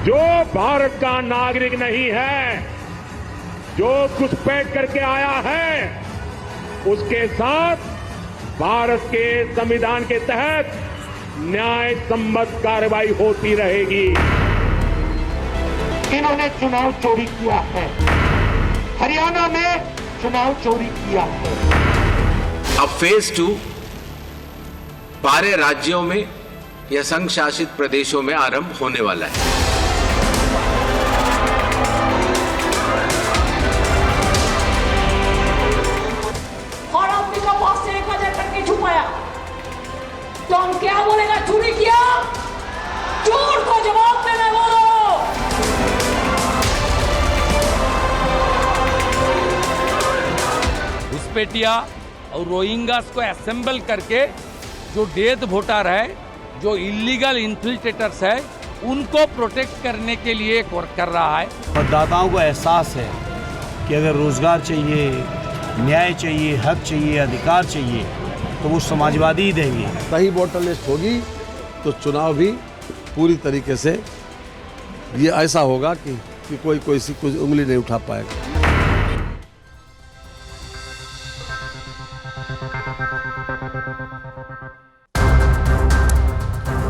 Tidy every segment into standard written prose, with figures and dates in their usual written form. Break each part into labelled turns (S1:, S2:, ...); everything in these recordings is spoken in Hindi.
S1: जो भारत का नागरिक नहीं है, जो घुसपैठ करके आया है, उसके साथ भारत के संविधान के तहत न्याय सम्मत कार्रवाई होती रहेगी।
S2: इन्होंने चुनाव चोरी किया है, हरियाणा में चुनाव चोरी किया है।
S3: अब फेज 2 12 राज्यों में या संघ शासित प्रदेशों में आरंभ होने वाला है।
S4: और आपने का पास से 1,000 करके छुपाया तो हम क्या बोलेगा? चोरी किया, चोर को जवाब देना बोलो।
S5: घुसपैठिया और रोहिंग्यास को असेंबल करके जो डेथ वोटर है, जो इलीगल इन्फिल्ट्रेटर्स है, उनको प्रोटेक्ट करने के लिए वर्क कर रहा है।
S6: मतदाताओं को एहसास है कि अगर रोजगार चाहिए, न्याय चाहिए, हक चाहिए, अधिकार चाहिए तो वो समाजवादी ही देंगे।
S7: सही वोटर लिस्ट होगी तो चुनाव भी पूरी तरीके से ये ऐसा होगा कि कोई सी कुछ उंगली नहीं उठा पाएगा।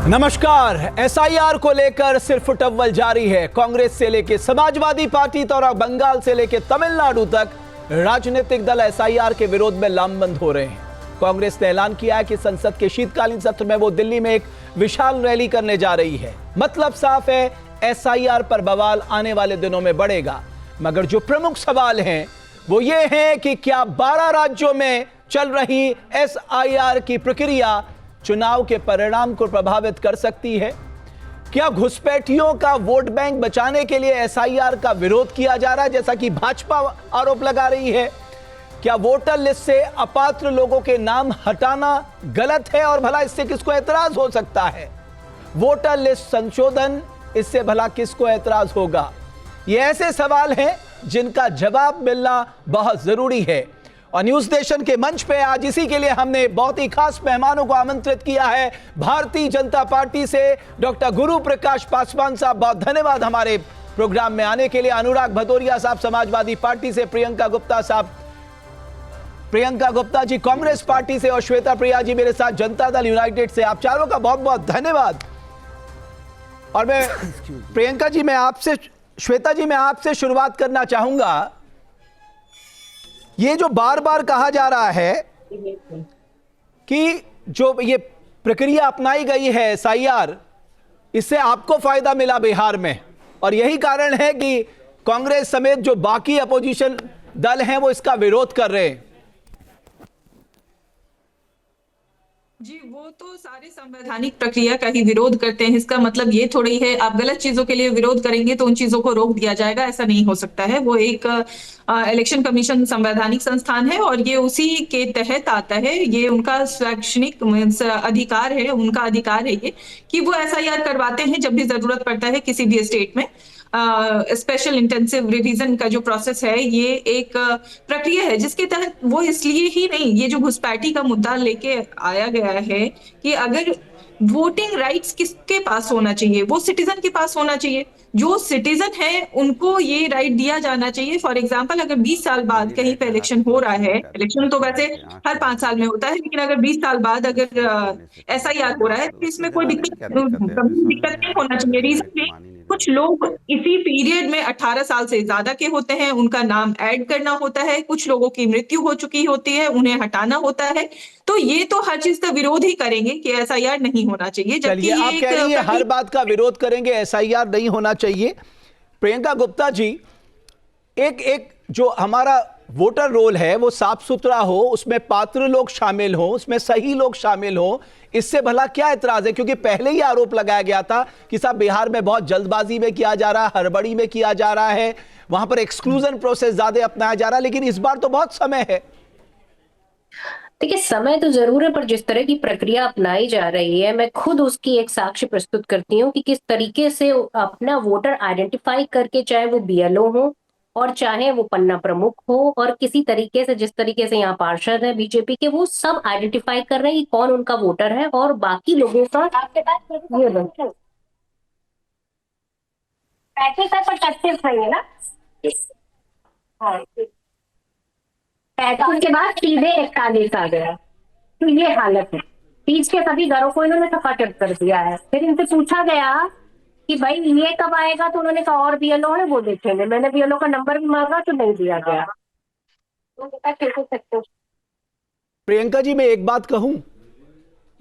S8: नमस्कार। एसआईआर को लेकर सिर्फ अव्वल जारी है। कांग्रेस से लेकर समाजवादी पार्टी और बंगाल से लेकर तमिलनाडु तक राजनीतिक दल एसआईआर के विरोध में लामबंद हो रहे हैं। कांग्रेस ने ऐलान किया है कि संसद के शीतकालीन सत्र में वो दिल्ली में एक विशाल रैली करने जा रही है। मतलब साफ है, एसआईआर पर बवाल आने वाले दिनों में बढ़ेगा। मगर जो प्रमुख सवाल हैं वो ये हैं कि क्या 12 राज्यों में चल रही एसआईआर की प्रक्रिया चुनाव के परिणाम को प्रभावित कर सकती है? क्या घुसपैठियों का वोट बैंक बचाने के लिए एसआईआर का विरोध किया जा रहा है, जैसा कि भाजपा आरोप लगा रही है? क्या वोटर लिस्ट से अपात्र लोगों के नाम हटाना गलत है और भला इससे किसको एतराज हो सकता है? वोटर लिस्ट संशोधन, इससे भला किसको एतराज होगा? ये ऐसे सवाल हैं जिनका जवाब मिलना बहुत जरूरी है। और न्यूज नेशन के मंच पे आज इसी के लिए हमने बहुत ही खास मेहमानों को आमंत्रित किया है। भारतीय जनता पार्टी से डॉक्टर गुरु प्रकाश पासवान साहब, बहुत धन्यवाद हमारे प्रोग्राम में आने के लिए। अनुराग भदौरिया साहब समाजवादी पार्टी से, प्रियंका गुप्ता जी कांग्रेस पार्टी से और श्वेता प्रिया जी मेरे साथ जनता दल यूनाइटेड से। आप चारों का बहुत बहुत धन्यवाद। और मैं प्रियंका जी, श्वेता जी, मैं आपसे शुरुआत करना चाहूंगा। ये जो बार बार कहा जा रहा है कि जो ये प्रक्रिया अपनाई गई है एसआईआर, इससे आपको फायदा मिला बिहार में, और यही कारण है कि कांग्रेस समेत जो बाकी अपोजिशन दल हैं वो इसका विरोध कर रहे हैं।
S9: जी, वो तो सारे संवैधानिक प्रक्रिया का ही विरोध करते हैं। इसका मतलब ये थोड़ी है आप गलत चीजों के लिए विरोध करेंगे तो उन चीजों को रोक दिया जाएगा, ऐसा नहीं हो सकता है। वो एक इलेक्शन कमीशन संवैधानिक संस्थान है और ये उसी के तहत आता है। ये उनका शैक्षणिक अधिकार है, उनका अधिकार है ये कि वो एसआईआर करवाते हैं जब भी जरूरत पड़ता है किसी भी स्टेट में। स्पेशल इंटेंसिव रिवीजन का जो प्रोसेस है, ये एक प्रक्रिया है जिसके तहत वो इसलिए ही नहीं, ये जो घुसपैठी का मुद्दा लेके आया गया है कि अगर वोटिंग राइट्स किसके पास होना चाहिए, वो सिटीजन के पास होना चाहिए। जो सिटीजन है उनको ये राइट दिया जाना चाहिए। फॉर एग्जांपल, अगर 20 साल बाद कहीं पे इलेक्शन हो रहा है, इलेक्शन तो वैसे हर 5 साल में होता है, लेकिन अगर 20 साल बाद अगर एसआईआर हो रहा है तो इसमें कोई दिक्कत नहीं होना चाहिए। रीजन कुछ लोग इसी पीरियड में 18 साल से ज्यादा के होते हैं, उनका नाम ऐड करना होता है। कुछ लोगों की मृत्यु हो चुकी होती है, उन्हें हटाना होता है। तो ये तो हर चीज का विरोध ही करेंगे कि एसआईआर नहीं होना चाहिए। जबकि
S8: आप कह रही हैं हर बात का विरोध करेंगे, एसआईआर नहीं होना चाहिए। प्रियंका गुप्ता जी, एक जो हमारा वोटर रोल है वो साफ सुथरा हो, उसमें पात्र लोग शामिल हो, उसमें सही लोग शामिल हो, इससे भला क्या एतराज है? क्योंकि पहले ही आरोप लगाया गया था कि साहब बिहार में बहुत जल्दबाजी में किया जा रहा है, हड़बड़ी में किया जा रहा है, वहां पर एक्सक्लूजन प्रोसेस ज्यादा अपनाया जा रहा है, लेकिन इस बार तो बहुत समय है।
S10: देखिए, समय तो जरूर है, पर जिस तरह की प्रक्रिया अपनाई जा रही है, मैं खुद उसकी एक साक्ष्य प्रस्तुत करती हूँ कि किस तरीके से अपना वोटर आइडेंटिफाई करके, चाहे वो बीएलओ हो और चाहे वो पन्ना प्रमुख हो, और किसी तरीके से जिस तरीके से यहाँ पार्षद है बीजेपी के, वो सब आइडेंटिफाई कर रहे हैं कि कौन उनका वोटर है और बाकी लोगों का 35 है पर 36 नहीं है ना। हाँ 35 के बाद सीधे 41 आ गया, तो ये हालत है। बीच के सभी घरों को इन्होंने सपाटप कर दिया है। फिर इनसे पूछा गया कि भाई ये कब आएगा, तो उन्होंने कहा और बीएलओ है वो देखेंगे। मैंने बीएलओ का नंबर भी मांगा तो नहीं दिया गया।
S8: प्रियंका जी मैं एक बात कहूं,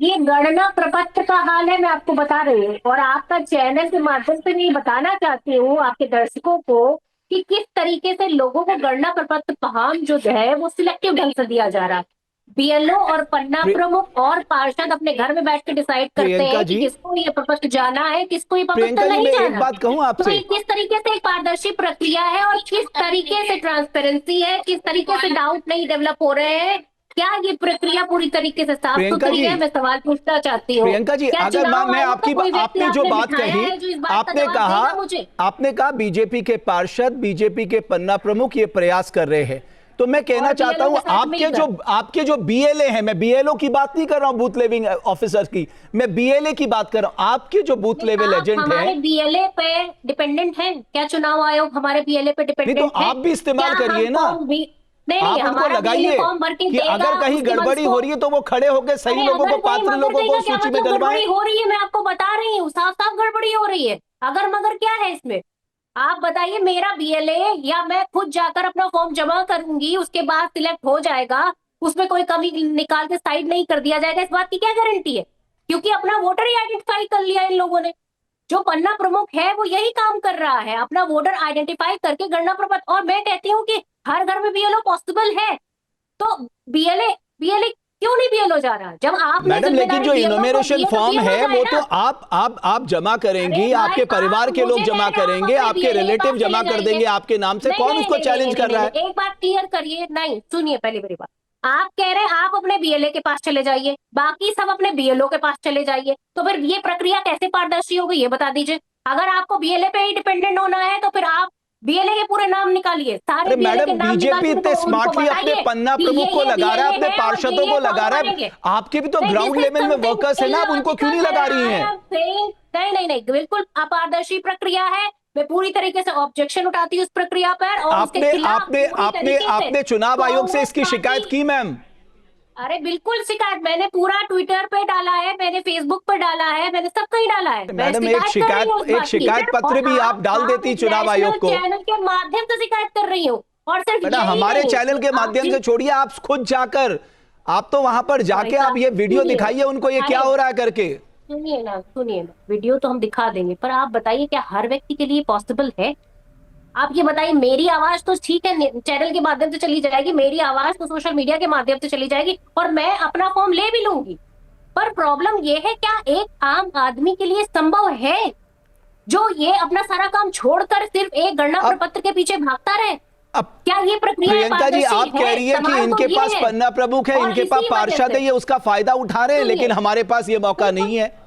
S10: ये गणना प्रपत्र का हाल है, मैं आपको बता रही हूँ, और आपका चैनल के माध्यम से मैं बताना चाहती हूँ आपके दर्शकों को कि किस तरीके से लोगों को गणना प्रपत्र फॉर्म जो है वो सिलेक्टिव ढंग से दिया जा रहा है। बीएलओ और पन्ना प्रमुख और पार्षद अपने घर में बैठ के डिसाइड करते हैं कि किसको ये प्रपत्र जाना है, किसको ये प्रपत्र नहीं जाना।
S8: एक बात कहूं आपसे,
S10: तो किस तरीके से एक पारदर्शी प्रक्रिया है और किस तरीके से ट्रांसपेरेंसी है, किस तरीके से डाउट नहीं डेवलप हो रहे हैं, क्या ये प्रक्रिया पूरी तरीके से साफ सुथरी है? मैं सवाल पूछना चाहती हूँ
S8: प्रियंका जी। अगर मैं आपकी आपने जो बात कही, आपने कहा बीजेपी के पार्षद, बीजेपी के पन्ना प्रमुख ये प्रयास कर रहे हैं, तो मैं कहना चाहता हूं आपके जो बीएलए हैं, मैं बीएलओ की बात नहीं कर रहा हूं, बूथ लेवल ऑफिसर की, मैं बीएलए की बात कर रहा हूं। आपके जो बूथ लेवल एजेंट हैं,
S10: हमारे बीएलए पे डिपेंडेंट हैं क्या? चुनाव आयोग हमारे बीएलए पे डिपेंडेंट है?
S8: तो आप भी इस्तेमाल करिए ना, आप उनको लगाइए कि अगर कहीं गड़बड़ी हो रही है तो वो खड़े होकर सही लोगों को, पात्र लोगों को सूची में डलवाएं।
S10: हो रही है, मैं आपको बता रही हूँ, साफ साफ गड़बड़ी हो रही है। अगर मगर क्या है इसमें, आप बताइए। मेरा बीएलए या मैं खुद जाकर अपना फॉर्म जमा करूंगी, उसके बाद सिलेक्ट हो जाएगा, उसमें कोई कमी निकाल के साइड नहीं कर दिया जाएगा, इस बात की क्या गारंटी है? क्योंकि अपना वोटर ही आइडेंटिफाई कर लिया इन लोगों ने। जो पन्ना प्रमुख है वो यही काम कर रहा है, अपना वोटर आइडेंटिफाई करके गणना प्रपत्र। और मैं कहती हूँ कि हर घर में बीएलओ पॉसिबल है, तो बीएलए क्यों नहीं बीएलओ जा रहा? जब आप
S8: मैडम, लेकिन जो इनोमिनेशन फॉर्म है वो तो आप जमा करेंगी, आपके परिवार के लोग जमा करेंगे, आपके रिलेटिव जमा कर देंगे आपके नाम से। कौन उसको चैलेंज कर रहा है?
S10: एक बात क्लियर करिए। नहीं सुनिए, पहले मेरी बात। आप कह रहे हैं आप अपने बीएलए के पास चले जाइए, बाकी सब अपने बीएलओ के पास चले जाइए, तो फिर ये प्रक्रिया कैसे पारदर्शी होगी ये बता दीजिए। अगर आपको बीएलए पे ही डिपेंडेंट होना है तो फिर आप बीएलए के पूरे नाम निकालिए, सारे बीएलए के नाम।
S8: बीजेपी इतने स्मार्टली अपने पन्ना प्रमुख को लगा रहा है, अपने पार्षदों को लगा रहा है, आपके भी तो ग्राउंड लेवल में वर्कर्स है ना, आप उनको क्यों नहीं लगा रही हैं?
S10: नहीं, बिल्कुल अपारदर्शी प्रक्रिया है। मैं पूरी तरीके से ऑब्जेक्शन उठाती हूँ उस प्रक्रिया पर। और
S8: आपने चुनाव आयोग से इसकी शिकायत की मैम?
S10: अरे बिल्कुल शिकायत, मैंने पूरा ट्विटर पे डाला है, मैंने फेसबुक पे डाला है, मैंने सब कहीं डाला है।
S8: मैडम एक शिकायत पत्र भी आप डाल देती चुनाव आयोग को।
S10: चैनल के माध्यम से शिकायत कर रही हूँ। और सिर्फ
S8: हमारे चैनल के माध्यम से छोड़िए, आप खुद जाकर, आप तो वहां पर जाके आप ये वीडियो दिखाइए उनको, ये क्या हो रहा है करके।
S10: सुनिए ना, वीडियो तो हम दिखा देंगे, पर आप बताइए क्या हर व्यक्ति के लिए पॉसिबल है? आप ये बताइए। मेरी आवाज तो ठीक है चैनल के माध्यम से चली जाएगी, मेरी आवाज तो सोशल मीडिया के माध्यम से चली जाएगी, और मैं अपना फॉर्म ले भी लूंगी, पर प्रॉब्लम ये है क्या एक आम आदमी के लिए संभव है जो ये अपना सारा काम छोड़कर सिर्फ एक गणना प्रपत्र के पीछे भागता रहे?
S8: अब
S10: क्या ये प्रक्रिया?
S8: प्रियंका जी आप कह रही है कि इनके पास पन्ना प्रमुख है, इनके पास पार्षद है, ये उसका फायदा उठा रहे हैं, लेकिन हमारे पास ये मौका नहीं है।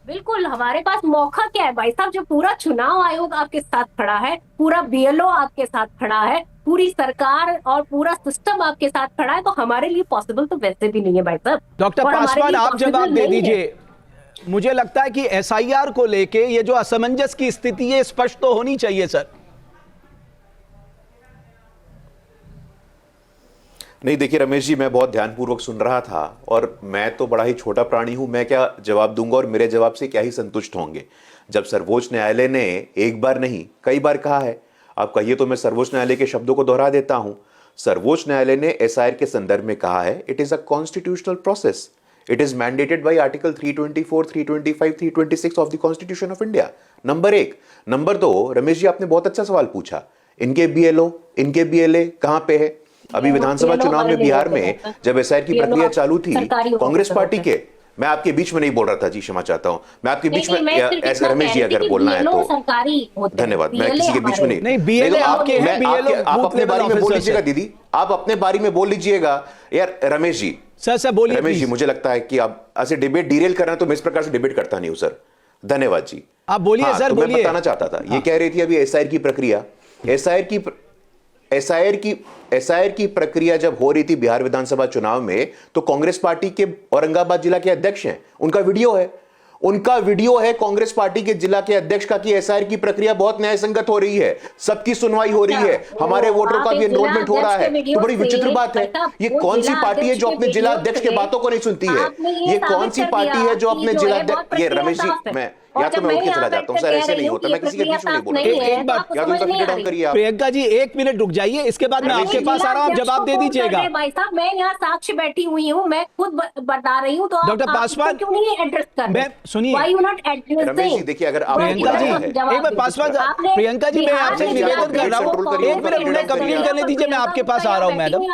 S10: बिल्कुल हमारे पास मौका क्या है भाई साहब? जब पूरा चुनाव आयोग आपके साथ खड़ा है, पूरा बीएलओ आपके साथ खड़ा है, पूरी सरकार और पूरा सिस्टम आपके साथ खड़ा है, तो हमारे लिए पॉसिबल तो वैसे भी नहीं है भाई साहब।
S8: डॉक्टर पासवान आप जवाब दे दीजिए। मुझे लगता है कि एसआईआर को लेके ये जो असमंजस की स्थिति है स्पष्ट तो होनी चाहिए सर।
S11: नहीं देखिए रमेश जी, मैं बहुत ध्यानपूर्वक सुन रहा था, और मैं तो बड़ा ही छोटा प्राणी हूं, मैं क्या जवाब दूंगा और मेरे जवाब से क्या ही संतुष्ट होंगे। जब सर्वोच्च न्यायालय ने एक बार नहीं कई बार कहा है, आप कहिए तो मैं सर्वोच्च न्यायालय के शब्दों को दोहरा देता हूं। सर्वोच्च न्यायालय ने एसआईआर के संदर्भ में कहा है, it is a constitutional process, it is mandated bye article 324, 325, 326 of the constitution of India. Number एक। नंबर दो, रमेश जी आपने बहुत अच्छा सवाल पूछा, इनके बीएलओ इनके बीएलए कहां पे है? अभी विधानसभा चुनाव में बिहार में जब एसआईआर की प्रक्रिया चालू थी, कांग्रेस पार्टी के, मैं आपके बीच में नहीं बोल रहा था जी, क्षमा चाहता हूं, मैं आपके बीच में, ऐसा रमेश जी अगर बोलना है तो धन्यवाद, मैं किसी के बीच में नहीं। आप अपने बारे में बोल लीजिएगा दीदी, आप अपने बारे में बोल लीजिएगा यार। रमेश जी
S8: सर बोलिए।
S11: रमेश जी मुझे लगता है कि आप ऐसे डिबेट डिरेल कर रहे हैं, तो मैं इस प्रकार से डिबेट करता नहीं हूं सर। धन्यवाद जी,
S8: आप बोलिए सर।
S11: मैं बताना चाहता था, ये कह रही थी अभी एसआईआर की प्रक्रिया, एसआईआर की प्रक्रिया जब हो रही थी बिहार विधानसभा चुनाव में, तो कांग्रेस पार्टी के औरंगाबाद जिला के अध्यक्ष हैं, उनका वीडियो है, उनका वीडियो है कांग्रेस पार्टी के जिला के अध्यक्ष का कि एसआईआर की प्रक्रिया बहुत न्यायसंगत हो रही है, सबकी सुनवाई हो रही है, हमारे वोटरों का भी एनरोलमेंट हो रहा है। तो बड़ी विचित्र बात है, ये कौन सी पार्टी है जो अपने जिला अध्यक्ष के बातों को नहीं सुनती है? ये कौन सी पार्टी है जो अपने जिला अध्यक्ष, ये रमेश जी, मैं या तो मैं उठ के चला जाता हूं सर, ऐसे नहीं होता, मैं किसी के बीच में नहीं बोलूंगा।
S8: एक बात
S11: या तो उनका डाउन करिए आप।
S8: प्रियंका जी 1 मिनट रुक जाइए, इसके बाद मैं आपके पास आ रहा हूं, आप जवाब दे दीजिएगा।
S10: भाई साहब मैं यहाँ साक्ष्य बैठी हुई हूँ, मैं खुद बता रही हूँ, तो
S8: डॉक्टर पासवान
S10: क्यों नहीं एड्रेस कर रहे?
S8: सुनिए
S11: रमेश जी, देखिए अगर आप
S8: प्रियंका जी एक बार पासवान, प्रियंका जी मैं आपसे निवेदन कर रहा हूँ, 1 मिनट उन्हें कंप्लीट करने दीजिए, मैं आपके पास आ रहा हूँ मैडम।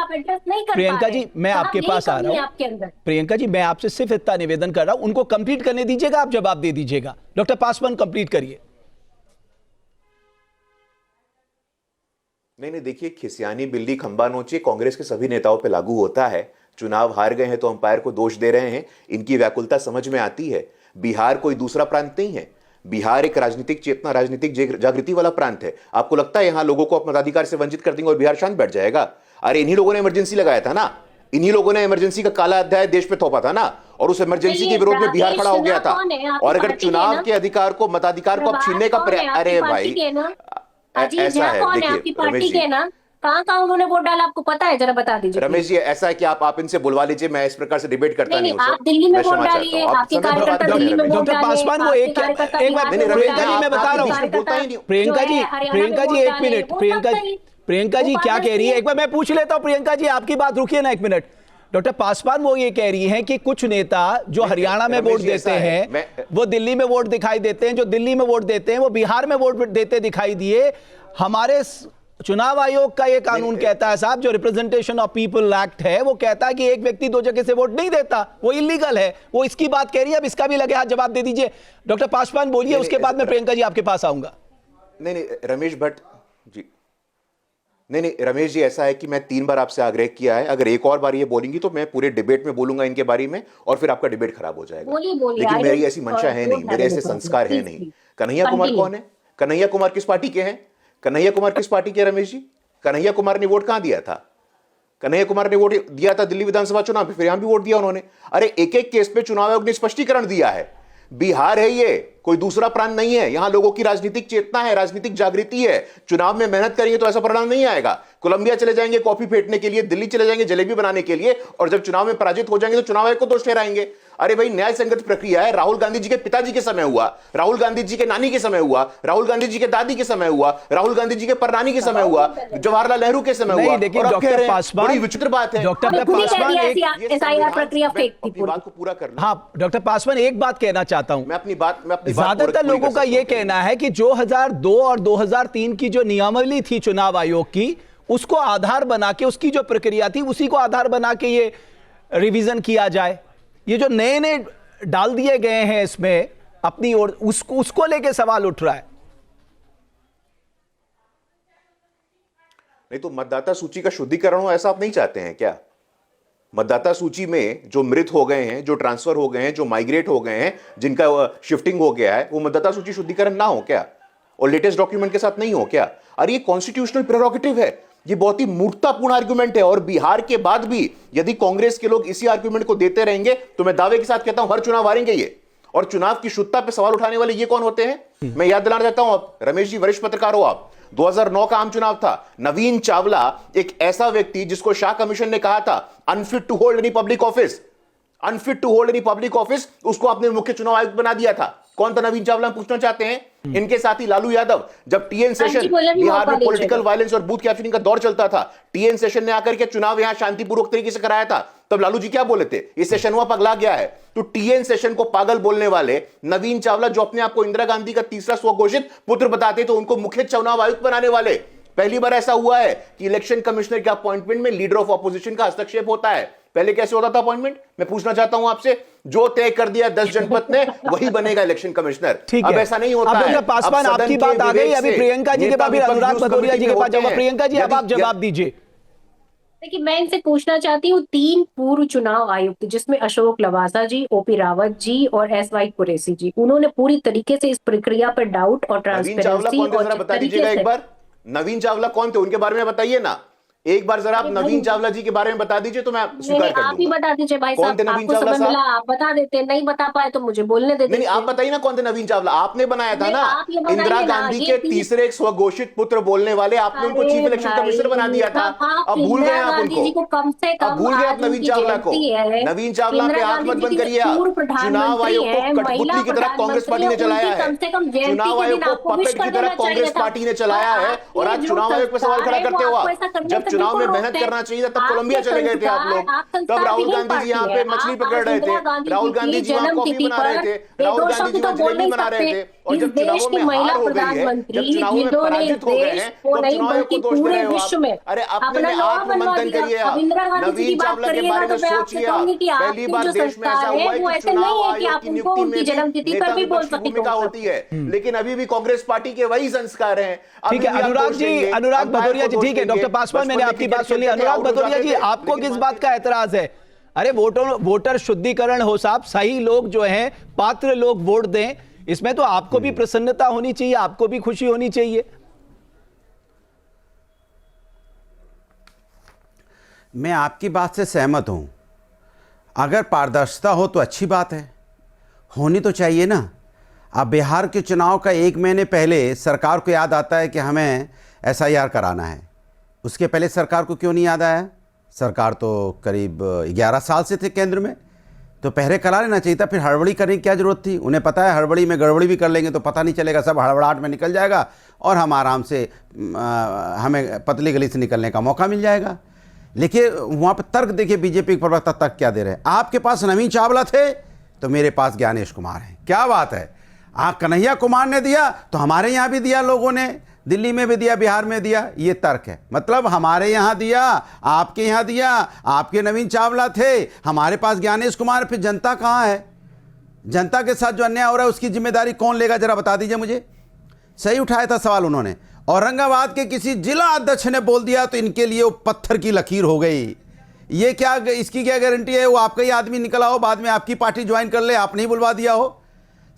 S8: प्रियंका जी मैं आपके पास आ रहा हूँ, प्रियंका जी मैं आपसे सिर्फ इतना निवेदन कर रहा हूँ, उनको कंप्लीट करने दीजिएगा, आप जवाब दे दीजिएगा। डॉक्टर पासवान कंप्लीट करिए।
S11: नहीं देखिए, खिसियानी बिल्ली खंबा नोचे कांग्रेस के सभी नेताओं पे लागू होता है। चुनाव हार गए हैं तो अंपायर को दोष दे रहे हैं, इनकी व्याकुलता समझ में आती है। बिहार कोई दूसरा प्रांत नहीं है, बिहार एक राजनीतिक चेतना, राजनीतिक जागृति वाला प्रांत है। आपको लगता है यहां लोगों को अपने मताधिकार से वंचित कर देंगे और बिहार शांत बैठ जाएगा? अरे इन्हीं लोगों ने इमरजेंसी लगाया था ना, इन्हीं लोगों ने इमरजेंसी का काला अध्याय देश पे थोपा था ना, और उस इमरजेंसी के विरोध में बिहार खड़ा हो गया था। और अगर चुनाव के अधिकार को, मताधिकार को अब छीनने का प्रयास, अरे भाई ऐसा है, देखिए रमेश जी
S10: कहाँ उन्होंने वोट डाला आपको पता है? जरा बता दीजिए
S11: रमेश जी। ऐसा है कि आप इनसे बुलवा लीजिए, मैं इस प्रकार से डिबेट करता नहीं हूं।
S10: आप दिल्ली में वोट डालिए, आपके कार्यकर्ता दिल्ली में वोट डालिए।
S8: पासवान वो एक बात प्रियंका जी मैं बता रहा हूँ, प्रियंका जी 1 मिनट, प्रियंका जी क्या कह रही है, एक बार मैं पूछ लेता हूँ। प्रियंका जी आपकी बात रुकिए ना 1 मिनट। डॉक्टर पासवान वो ये कह रही हैं कि कुछ नेता जो हरियाणा में वोट देते हैं वो दिल्ली में वोट दिखाई देते हैं, जो दिल्ली में वोट देते हैं वो बिहार में वोट देते दिखाई दिए। हमारे चुनाव आयोग का ये कानून कहता है साहब, जो रिप्रेजेंटेशन ऑफ पीपल एक्ट है, वो कहता है कि एक व्यक्ति 2 जगह से वोट नहीं देता, वो इलीगल है। वो इसकी बात कह रही है, अब इसका भी लगे हाथ जवाब दे दीजिए। डॉक्टर पासवान बोलिए, उसके बाद मैं प्रियंका जी आपके पास आऊंगा।
S11: नहीं रमेश भट्ट जी, नहीं रमेश जी, ऐसा है कि मैं 3 बार आपसे आग्रह किया है, अगर एक और बार ये बोलेंगी तो मैं पूरे डिबेट में बोलूंगा इनके बारे में, और फिर आपका डिबेट खराब हो जाएगा। लेकिन मेरी ऐसी मंशा है नहीं, मेरे ऐसे संस्कार है नहीं। कन्हैया कुमार कौन है? कन्हैया कुमार किस पार्टी के हैं? कन्हैया कुमार किस पार्टी के रमेश जी? कन्हैया कुमार ने वोट कहां दिया था? कन्हैया कुमार ने वोट दिया था दिल्ली विधानसभा चुनाव पे, फिर यहां भी वोट दिया उन्होंने। अरे एक केस पे चुनाव आयोग ने स्पष्टीकरण दिया है। बिहार है, ये कोई दूसरा प्रांत नहीं है। यहां लोगों की राजनीतिक चेतना है, राजनीतिक जागृति है। चुनाव में मेहनत करेंगे तो ऐसा परिणाम नहीं आएगा। कोलंबिया चले जाएंगे कॉफी फेंटने के लिए, दिल्ली चले जाएंगे जलेबी बनाने के लिए, और जब चुनाव में पराजित हो जाएंगे तो चुनाव आयोग को दोष ठहराएंगे। अरे भाई, न्याय संगत प्रक्रिया है। राहुल गांधी जी के पिताजी के समय हुआ, राहुल गांधी जी के नानी के समय हुआ, राहुल गांधी जी के दादी के समय हुआ, राहुल गांधी जी के परनानी के समय हुआ, जवाहरलाल नेहरू के समय हुआ।
S8: डॉक्टर पासवान,
S11: बड़ी विचित्र बात है।
S8: डॉक्टर पासवान
S10: एसआईआर प्रक्रिया फेक थी।
S11: बात को पूरा कर लो।
S8: हाँ डॉक्टर पासवान, एक बात कहना चाहता हूं।
S11: मैं अपनी बात
S8: ज्यादातर लोगों का यह कहना है कि 2002 और 2003 की जो नियमावली थी चुनाव आयोग की, उसको आधार बना के, उसकी जो प्रक्रिया थी उसी को आधार बना के ये रिवीजन किया जाए। ये जो नए डाल दिए गए हैं इसमें अपनी ओर, उसको लेके सवाल उठ रहा है।
S11: नहीं तो मतदाता सूची का शुद्धिकरण हो, ऐसा आप नहीं चाहते हैं क्या? मतदाता सूची में जो मृत हो गए हैं, जो ट्रांसफर हो गए हैं, जो माइग्रेट हो गए हैं, जिनका शिफ्टिंग हो गया है, वो मतदाता सूची शुद्धिकरण ना हो क्या? और लेटेस्ट डॉक्यूमेंट के साथ नहीं हो क्या? अरे ये कॉन्स्टिट्यूशनल प्रेरोगेटिव है। ये बहुत ही मूर्खतापूर्ण आर्गुमेंट है। और बिहार के बाद भी यदि कांग्रेस के लोग इसी आर्गुमेंट को देते रहेंगे तो मैं दावे के साथ कहता हूं हर चुनाव हारेंगे ये। और चुनाव की शुद्धता पे सवाल उठाने वाले ये कौन होते हैं? मैं याद दिलाना चाहता हूं, आप रमेश जी वरिष्ठ पत्रकार हो, आप 2009 का आम चुनाव था। नवीन चावला एक ऐसा व्यक्ति जिसको शाह कमीशन ने कहा था unfit to hold any public office, unfit to hold any public office, उसको आपने मुख्य चुनाव आयुक्त बना दिया था। कौन था नवीन चावला, हम पूछना चाहते हैं। इनके साथी लालू यादव, जब टीएन सेशन बिहार में पॉलिटिकल वायलेंस और बूथ कैप्चरिंग का दौर चलता था, टीएन सेशन ने आकर के चुनाव यहां शांतिपूर्वक तरीके से कराया था, तब लालू जी क्या बोले थे? ये सेशन हुआ पगला गया है। तो टीएन सेशन को पागल बोलने वाले नवीन चावला, जो अपने आप को इंदिरा गांधी का तीसरा स्वघोषित पुत्र बताते, तो उनको मुख्य चुनाव आयुक्त बनाने वाले। पहली बार ऐसा हुआ है कि इलेक्शन कमिश्नर के अपॉइंटमेंट में लीडर ऑफ ऑपोजिशन का हस्तक्षेप होता है। पहले कैसे होता था अपॉइंटमेंट? मैं पूछना चाहता हूं आपसे, जो तय कर दिया 10 जनपद ने वही बनेगा इलेक्शन कमिश्नर। अब ऐसा नहीं होता है।
S8: पासवान आपकी बात आ गई, अभी प्रियंका जी के बाद अनुराग भदौरिया जी के पास जाऊंगा। प्रियंका जी अब आप जवाब दीजिए।
S10: देखिए, मैं इनसे पूछना चाहती हूँ, 3 पूर्व चुनाव आयुक्त जिसमें अशोक लवासा जी, ओपी रावत जी और एसवाई कुरैशी जी, उन्होंने पूरी तरीके से इस प्रक्रिया पर डाउट और ट्रांसपेरेंसी
S11: बता दीजिएगा एक बार, नवीन चावला कौन थे उनके बारे में बताइए ना। एक बार जरा आप नवीन चावला जी के बारे में बता दीजिए तो मैं स्वीकार कर
S10: आप ही बता दीजिए भाई साहब, आपको समय मिला आप बता देते, नहीं बता पाए तो मुझे बोलने देते।
S11: नहीं, आप बताइए ना कौन थे नवीन चावला, आपने बनाया था ना, इंदिरा गांधी के तीसरे स्वघोषित पुत्र बोलने वाले, आपने उनको चीफ इलेक्शन कमिश्नर बना दिया था। अब भूल गए आप उनको,
S10: कम से कम
S11: अब भूल गए आप नवीन चावला को। नवीन चावला पे आंख मत बंद करिए। चुनाव आयोग को कठपुतली की तरह कांग्रेस पार्टी ने चलाया है, चुनाव आयोग को पपेट की तरह कांग्रेस पार्टी ने चलाया है, और आज चुनाव आयोग पे सवाल खड़ा करते हो आप। जब चुनाव में मेहनत करना चाहिए था तब कोलंबिया चले गए थे आप लोग, तब राहुल गांधी जी यहाँ पे मछली पकड़ रहे थे, राहुल गांधी जी वहां कॉफी बना रहे थे, राहुल गांधी जी वहां जलेबी बना रहे थे, और जब चुनावों में हार हो गई है, जब चुनावों में पराजित हो गए हैं, तो चुनाव आयोग को दोष दे रहे हो आप। अरे अपने में आत्ममंथन करिए आप, नवीन चावला के बारे में सोचिए आप। पहली बार देश में ऐसा हुआ है कि चुनाव आयोग की नियुक्ति में भी नेता विपक्ष की भूमिका होती है, लेकिन अभी भी कांग्रेस पार्टी के वही संस्कार हैं।
S8: ठीक है अनुराग जी, अनुराग भदौरिया जी, ठीक है डॉक्टर पासवान, मैंने आपकी बात सुन ली। अनुराग भदौरिया जी, आपको किस बात का एतराज है? अरे वोटर शुद्धिकरण हो साहब, सही लोग जो हैं, पात्र लोग वोट दें, इसमें तो आपको भी प्रसन्नता होनी चाहिए, आपको भी खुशी होनी चाहिए।
S12: मैं आपकी बात से सहमत हूं। अगर पारदर्शिता हो तो अच्छी बात है, होनी तो चाहिए ना। अब बिहार के चुनाव का 1 महीने पहले सरकार को याद आता है कि हमें SIR कराना है, उसके पहले सरकार को क्यों नहीं याद आया? सरकार तो करीब 11 साल से थे केंद्र में, तो पहले करा लेना चाहिए था, फिर हड़बड़ी करने की क्या जरूरत थी? उन्हें पता है हड़बड़ी में गड़बड़ी भी कर लेंगे तो पता नहीं चलेगा, सब हड़बड़ाहट में निकल जाएगा और हम आराम से हमें पतली गली से निकलने का मौका मिल जाएगा। लेकिन वहाँ पर तर्क देखिए, बीजेपी के प्रवक्ता तर्क क्या दे रहे हैं। आपके पास नवीन चावला थे तो मेरे पास ज्ञानेश कुमार हैं, क्या बात है। कन्हैया कुमार ने दिया तो हमारे यहाँ भी दिया, लोगों ने दिल्ली में भी दिया, बिहार में दिया, ये तर्क है। मतलब हमारे यहाँ दिया, आपके यहाँ दिया, आपके नवीन चावला थे, हमारे पास ज्ञानेश कुमार, फिर जनता कहाँ है? जनता के साथ जो अन्याय हो रहा है उसकी जिम्मेदारी कौन लेगा, जरा बता दीजिए मुझे। सही उठाया था सवाल उन्होंने। औरंगाबाद के किसी जिला अध्यक्ष ने बोल दिया तो इनके लिए वो पत्थर की लकीर हो गई। ये क्या, इसकी क्या गारंटी है वो आपका ही आदमी निकला हो, बाद में आपकी पार्टी ज्वाइन कर ले, आपने ही बुलवा दिया हो?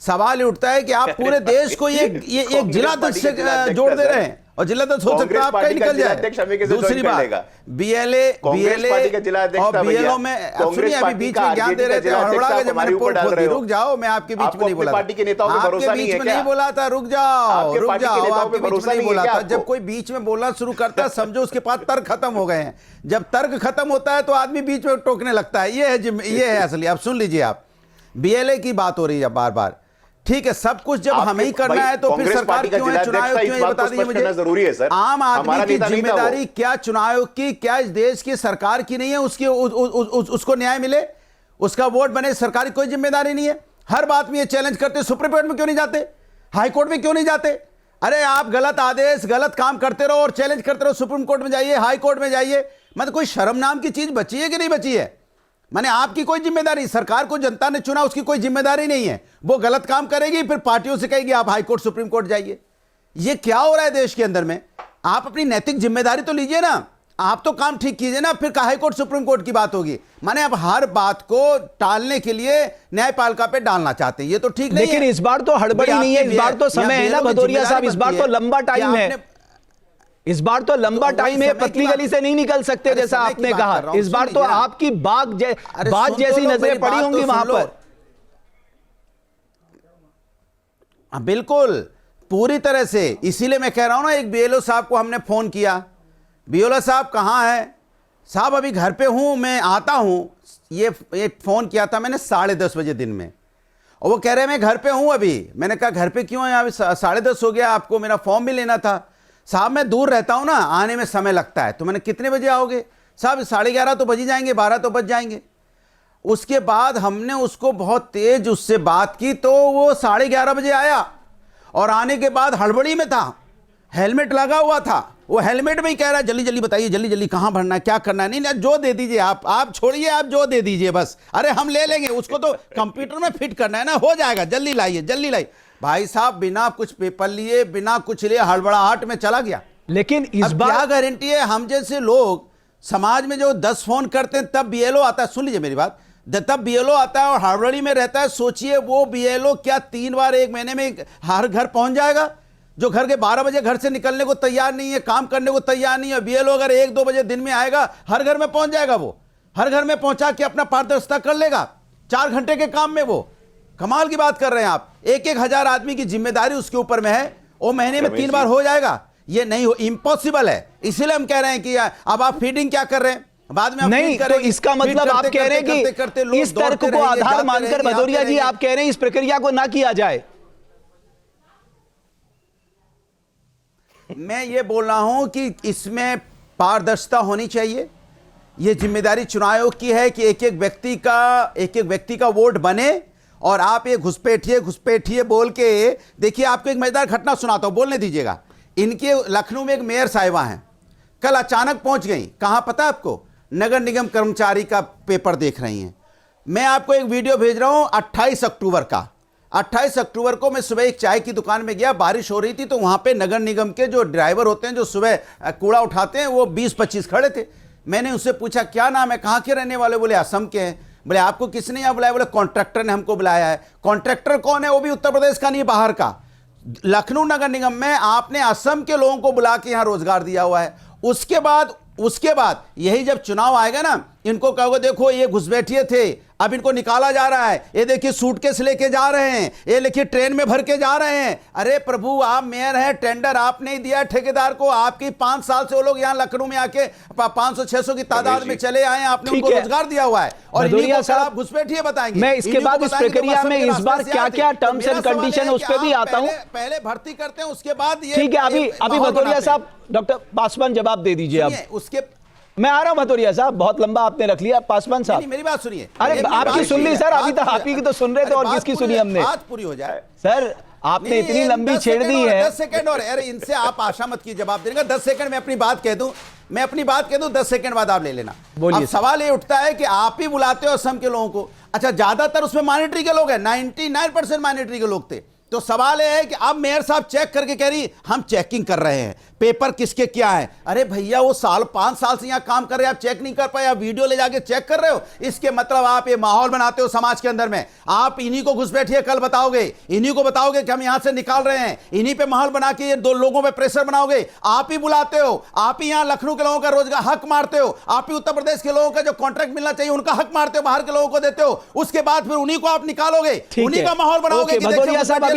S12: सवाल उठता है कि आप पूरे देश को ये एक जिला अध्यक्ष से जोड़ दे रहे हैं, और जिला अध्यक्ष हो सकता है आपका ही निकल जाए। दूसरी बात, BLA और BLO में सुनिए, अभी बीच में ज्ञान दे रहे थे, हड़बड़ा के जब मैंने पोल खोल दी। रुक जाओ, मैं आपके बीच में नहीं बोला, आपके बीच में नहीं बोला था, रुक जाओ, आपके बीच में नहीं बोला था। जब कोई बीच में बोलना शुरू करता है समझो उसके पास तर्क खत्म हो गए हैं। जब तर्क खत्म होता है तो आदमी बीच में टोकने लगता है, ये है असली। अब सुन लीजिए, आप BLA की बात हो रही है बार बार, ठीक है, सब कुछ जब हमें ही करना है तो फिर सरकार क्यों है, चुनाव क्यों है, बता दीजिए मुझे। जरूरी है सर, आम आदमी की जिम्मेदारी क्या चुनाव की, क्या इस देश की सरकार की नहीं है उसकी उसको न्याय मिले, उसका वोट बने, सरकार की कोई जिम्मेदारी नहीं है। हर बात में ये चैलेंज करते, सुप्रीम कोर्ट में क्यों नहीं जाते, हाई कोर्ट में क्यों नहीं जाते? अरे आप गलत आदेश, गलत काम करते रहो और चैलेंज करते रहो, सुप्रीम कोर्ट में जाइए, हाई कोर्ट में जाइए। मतलब कोई शर्म नाम की चीज बची है कि नहीं बची है? माने आपकी कोई जिम्मेदारी, सरकार को जनता ने चुना, उसकी कोई जिम्मेदारी नहीं है। वो गलत काम करेगी, फिर पार्टियों से कहेगी आप हाई कोर्ट, सुप्रीम कोर्ट जाइए। ये क्या हो रहा है देश के अंदर में? आप अपनी नैतिक जिम्मेदारी तो लीजिए ना, आप तो काम ठीक कीजिए ना, फिर हाई कोर्ट सुप्रीम कोर्ट की बात होगी। माने अब हर बात को टालने के लिए न्यायपालिका पे डालना चाहते हैं, ये तो ठीक नहीं है।
S8: लेकिन इस बार तो हड़बड़ी नहीं है, इस बार तो समय है ना भदौरिया साहब, इस बार तो लंबा टाइम है, इस बार तो लंबा टाइम है, पतली गली से नहीं निकल सकते जैसा आपने कहा। इस बार तो आपकी बात जैसी नजरें पड़ी होंगी वहां पर।
S12: बिल्कुल पूरी तरह से, इसीलिए मैं कह रहा हूं ना, एक BLO साहब को हमने फोन किया, BLO साहब कहां है? साहब अभी घर पे हूं, मैं आता हूं। ये फोन किया था मैंने 10:30 बजे दिन में, और वो कह रहे हैं मैं घर पे हूं अभी। मैंने कहा घर पे क्यों है, अभी 10:30 हो गया, आपको मेरा फॉर्म भी लेना था। साहब मैं दूर रहता हूं ना, आने में समय लगता है। तो मैंने कितने बजे आओगे? साहब 11:30 तो बज ही जाएंगे, 12 तो बज जाएंगे। उसके बाद हमने उसको बहुत तेज उससे बात की तो वो 11:30 बजे आया, और आने के बाद हड़बड़ी में था, हेलमेट लगा हुआ था, वो हेलमेट में ही कह रहा है जल्दी जल्दी बताइए, जल्दी जल्दी कहाँ भरना है, क्या करना है। नहीं जो दे दीजिए आप छोड़िए, आप जो दे दीजिए बस। अरे हम ले लेंगे, उसको तो कंप्यूटर में फिट करना है ना, हो जाएगा, जल्दी लाइए जल्दी लाइए। भाई साहब बिना कुछ पेपर लिए, बिना कुछ लिए हड़बड़ाहट में चला गया।
S8: लेकिन इस बार
S12: क्या गारंटी है, हम जैसे लोग समाज में जो 10 फोन करते हैं तब BLO आता है, सुन लीजिए मेरी बात, तब BLO आता है और हड़बड़ी में रहता है। सोचिए वो BLO क्या 3 बार 1 महीने में हर घर पहुंच जाएगा? जो घर के 12 बजे घर से निकलने को तैयार नहीं है, काम करने को तैयार नहीं है। बीएलओ अगर 1-2 बजे दिन में आएगा, हर घर में पहुंच जाएगा, वो हर घर में पहुंचा के अपना पारदर्शिता कर लेगा 4 घंटे के काम में। वो कमाल की बात कर रहे हैं आप। 1-1 हजार आदमी की जिम्मेदारी उसके ऊपर में है, वो महीने में 3 बार हो जाएगा। ये नहीं हो, इम्पॉसिबल है। इसीलिए हम कह रहे हैं कि अब आप फीडिंग क्या कर रहे हैं, बाद में
S8: नहीं, तो इसका मतलब आप कह रहे हैं कि इस तर्क को आधार मानकर भदौरिया जी आप कह रहे हैं इस प्रक्रिया को ना किया जाए।
S12: मैं ये बोल रहा हूं कि इसमें पारदर्शिता होनी चाहिए। ये जिम्मेदारी चुनाव आयोग की है कि एक एक व्यक्ति का वोट बने, और आप ये घुसपैठिए बोल के देखिए। आपको एक मजेदार घटना सुनाता हूं, बोलने दीजिएगा। इनके लखनऊ में एक मेयर साहिबा हैं, कल अचानक पहुंच गई। कहां पता है आपको? नगर निगम कर्मचारी का पेपर देख रही हैं। मैं आपको एक वीडियो भेज रहा हूं 28 अक्टूबर का। 28 अक्टूबर को मैं सुबह एक चाय की दुकान में गया, बारिश हो रही थी, तो वहां पे नगर निगम के जो ड्राइवर होते हैं जो सुबह कूड़ा उठाते हैं, वो 20-25 खड़े थे। मैंने उससे पूछा क्या नाम है, कहाँ के रहने वाले? बोले असम के हैं। बोले आपको किसने यहाँ बुलाया? बोले कॉन्ट्रैक्टर ने हमको बुलाया है। कॉन्ट्रैक्टर कौन है? वो भी उत्तर प्रदेश का नहीं, बाहर का। लखनऊ नगर निगम में आपने असम के लोगों को बुला के यहाँ रोजगार दिया हुआ है। उसके बाद यही जब चुनाव आएगा ना, इनको कहोगे देखो ये घुसपैठिए थे, अब इनको निकाला जा रहा है, ये देखिए सूटकेस लेके जा रहे हैं, ये देखिए ट्रेन में भर के जा रहे हैं। अरे प्रभु, आप मेयर हैं, टेंडर आपने ही दिया ठेकेदार को। आपकी 5 साल से वो लोग यहाँ लखनऊ में आके 500-600 की तादाद में चले आए हैं, आपने उनको रोजगार दिया हुआ है, और इन्हीं को आप घुसपैठिए बताएंगे।
S8: मैं इसके बाद इस प्रक्रिया में इस बार क्या क्या टर्म्स एंड कंडीशन है उस पर भी आता हूं।
S12: पहले भर्ती करते हैं, उसके बाद ये
S8: ठीक है। अभी भदौरिया साहब, डॉक्टर पासवान जवाब दे दीजिए। अब
S12: उसके
S8: मैं आ रहा हूं भदौरिया साहब, बहुत लंबा आपने रख लिया। पासवान साहब
S12: मेरी बात सुनिए।
S8: अरे आपकी सुन ली सर, अभी तक आप ही की तो सुन रहे थे, और किसकी सुनी हमने?
S12: बात पूरी हो जाए
S8: सर, आपने इतनी लंबी छेड़ दी है।
S12: 10 सेकंड और, अरे इनसे आप आशा मत की जवाब देने का। 10 सेकंड में अपनी बात कह दूं, 10 सेकंड बाद आप ले लेना।
S8: बोलिए।
S12: सवाल ये उठता है कि आप ही बुलाते हो असम के लोगों को। अच्छा, ज्यादातर उसमें माइनॉरिटी के लोग हैं, 99% माइनॉरिटी के लोग थे। तो सवाल यह है कि अब मेयर साहब चेक करके कह रही हम चेकिंग कर रहे हैं, पेपर किसके क्या है। अरे भैया, वो 5 साल से यहां काम कर रहे हैं, आप चेक नहीं कर पाए, आप वीडियो ले जाके चेक कर रहे हो। इसके मतलब आप ये माहौल बनाते हो समाज के अंदर में। आप इन्हीं को घुसपैठिए कल बताओगे, इन्हीं को बताओगे कि हम यहां से निकाल रहे हैं, इन्हीं पे माहौल बना के ये 2 लोगों पे प्रेशर बनाओगे। आप ही बुलाते हो, आप ही यहां लखनऊ के लोगों का रोजगार हक मारते हो, आप ही उत्तर प्रदेश के लोगों का जो कॉन्ट्रैक्ट मिलना चाहिए उनका हक मारते हो, बाहर के लोगों को देते हो। उसके बाद फिर उन्हीं को आप निकालोगे, उन्हीं का माहौल बनाओगे।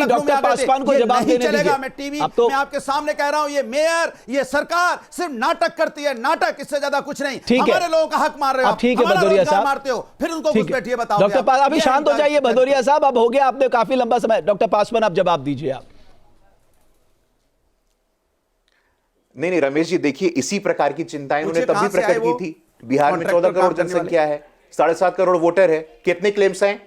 S12: को जवाब देने दीजिए। मैं टीवी में आपके सामने कह रहा हूं, ये मेयर, ये सरकार सिर्फ नाटक करती है, नाटक, इससे ज्यादा कुछ नहीं। हमारे लोगों का हक मार रहे हो,
S8: ठीक है भदौरिया साहब,
S12: मारते हो, फिर उनको घुसपैठिए बताओ।
S8: डॉक्टर अभी शांत हो जाइए भदौरिया साहब, अब हो गया आपने काफी लंबा समय। डॉक्टर पासवान आप जवाब दीजिए। आप
S11: नहीं रमेश जी, देखिए इसी प्रकार की चिंताएं उन्होंने तब भी प्रकट की थी। बिहार में 14 करोड़ जनसंख्या है, 7.5 करोड़ वोटर है, कितने क्लेम्स हैं?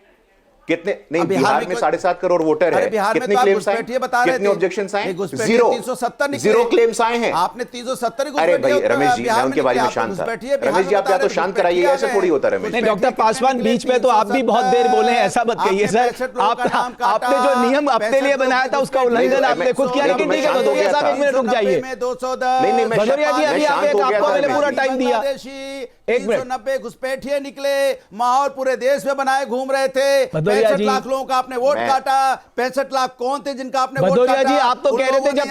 S11: कितने नहीं, बिहार में 7.5 करोड़ वोटर है, कितने क्लेम्स आए, कितने ऑब्जेक्शंस आए? 0 क्लेम्स आए हैं।
S12: आपने 370।
S11: अरे भाई रमेश जी, मैं उनके बारे में शांत था। रमेश जी, आप या तो शांत कराइए, ऐसे थोड़ी होता है।
S8: नहीं डॉक्टर पासवान, बीच में तो आप भी बहुत देर बोले हैं, ऐसा मत कहिए सर। आपने जो नियम अपने लिए बनाया था उसका उल्लंघन आपने खुद किया। लेकिन ठीक है भदौरिया साहब, 1 मिनट रुक जाइए।
S11: नहीं
S8: भदौरिया जी, अभी आपको मैंने पूरा टाइम दिया।
S12: 190 घुसपैठिए निकले, माहौल पूरे देश में बनाए घूम रहे थे। 65 लाख लोगों का आपने वोट काटा। 65 लाख कौन थे जिनका आपने वोट काटा?
S8: जी, आप तो कह रहे थे जब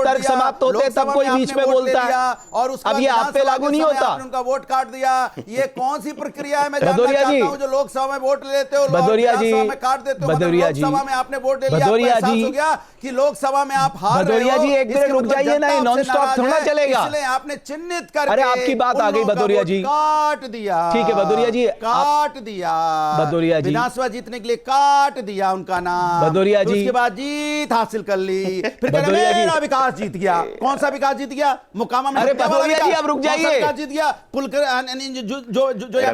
S8: तर्क समाप्त होते तब कोई बीच में बोलता है, और अब ये आप पे लागू नहीं होता।
S12: उनका वोट काट दिया। ये कौन सी प्रक्रिया है? मैं जानना चाहता हूं। जो लोकसभा में वोट लेते हो,
S8: भदौरिया जी
S12: में काट देते हो, लोकसभा में आपने वोट ले लिया,
S8: भदौरिया जी
S12: हो गया कि लोकसभा में आप हार रहे हो।
S8: भदौरिया जी, एक मिनट रुक जाइए ना, नॉन स्टॉप थोड़ा चलेगा।
S12: इसलिए आपने चिन्हित करके,
S8: अरे आपकी बात आ गई भदौरिया जी,
S12: काट दिया।
S8: ठीक है भदौरिया जी,
S12: काट दिया।
S8: भदौरिया जी,
S12: विधानसभा जीतने के लिए काट दिया उनका नाम।
S8: भदौरिया जी,
S12: उसके बाद जीत हासिल कर ली। फिर मेरा विकास जीत गया। कौन सा विकास जीत गया? मुकामा में।
S8: अरे भदौरिया जी, अब रुक जाइए।
S12: विकास जीत गया। पुल जो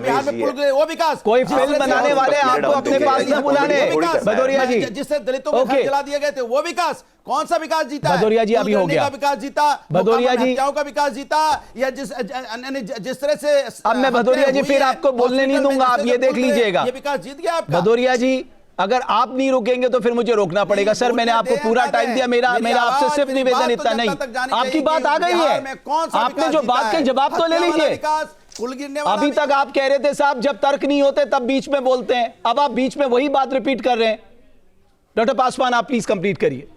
S12: बिहार में पुल वो विकास।
S8: कोई फिल्म बनाने वाले आपको अपने पास न बुलाने। भदौरिया जी,
S12: जिससे दलितों को घर जला दिए गए थे, वो विकास। कौन सा विकास जीता?
S8: भदौरिया जी, अभी हो गया।
S12: विकास जीता।
S8: भदौरिया जी,
S12: हत्याओं का विकास जीता, या जिस तरह से।
S8: अब मैं भदौरिया जी फिर आपको बोलने नहीं दूंगा, आप ये देख लीजिएगा।
S12: ये विकास जीत गया आपका।
S8: भदौरिया जी, अगर आप नहीं रुकेंगे तो फिर मुझे रोकना पड़ेगा। सर, मैंने आपको पूरा टाइम दिया। मेरा आपसे सिर्फ निवेदन इतना नहीं, आपकी बात आ गई है, आपने जो बात के जवाब तो ले लीजिए। अभी तक आप कह रहे थे साहब जब तर्क नहीं होते तब बीच में बोलते हैं, अब आप बीच में वही बात रिपीट कर रहे हैं। डॉक्टर पासवान, आप प्लीज कंप्लीट करिए।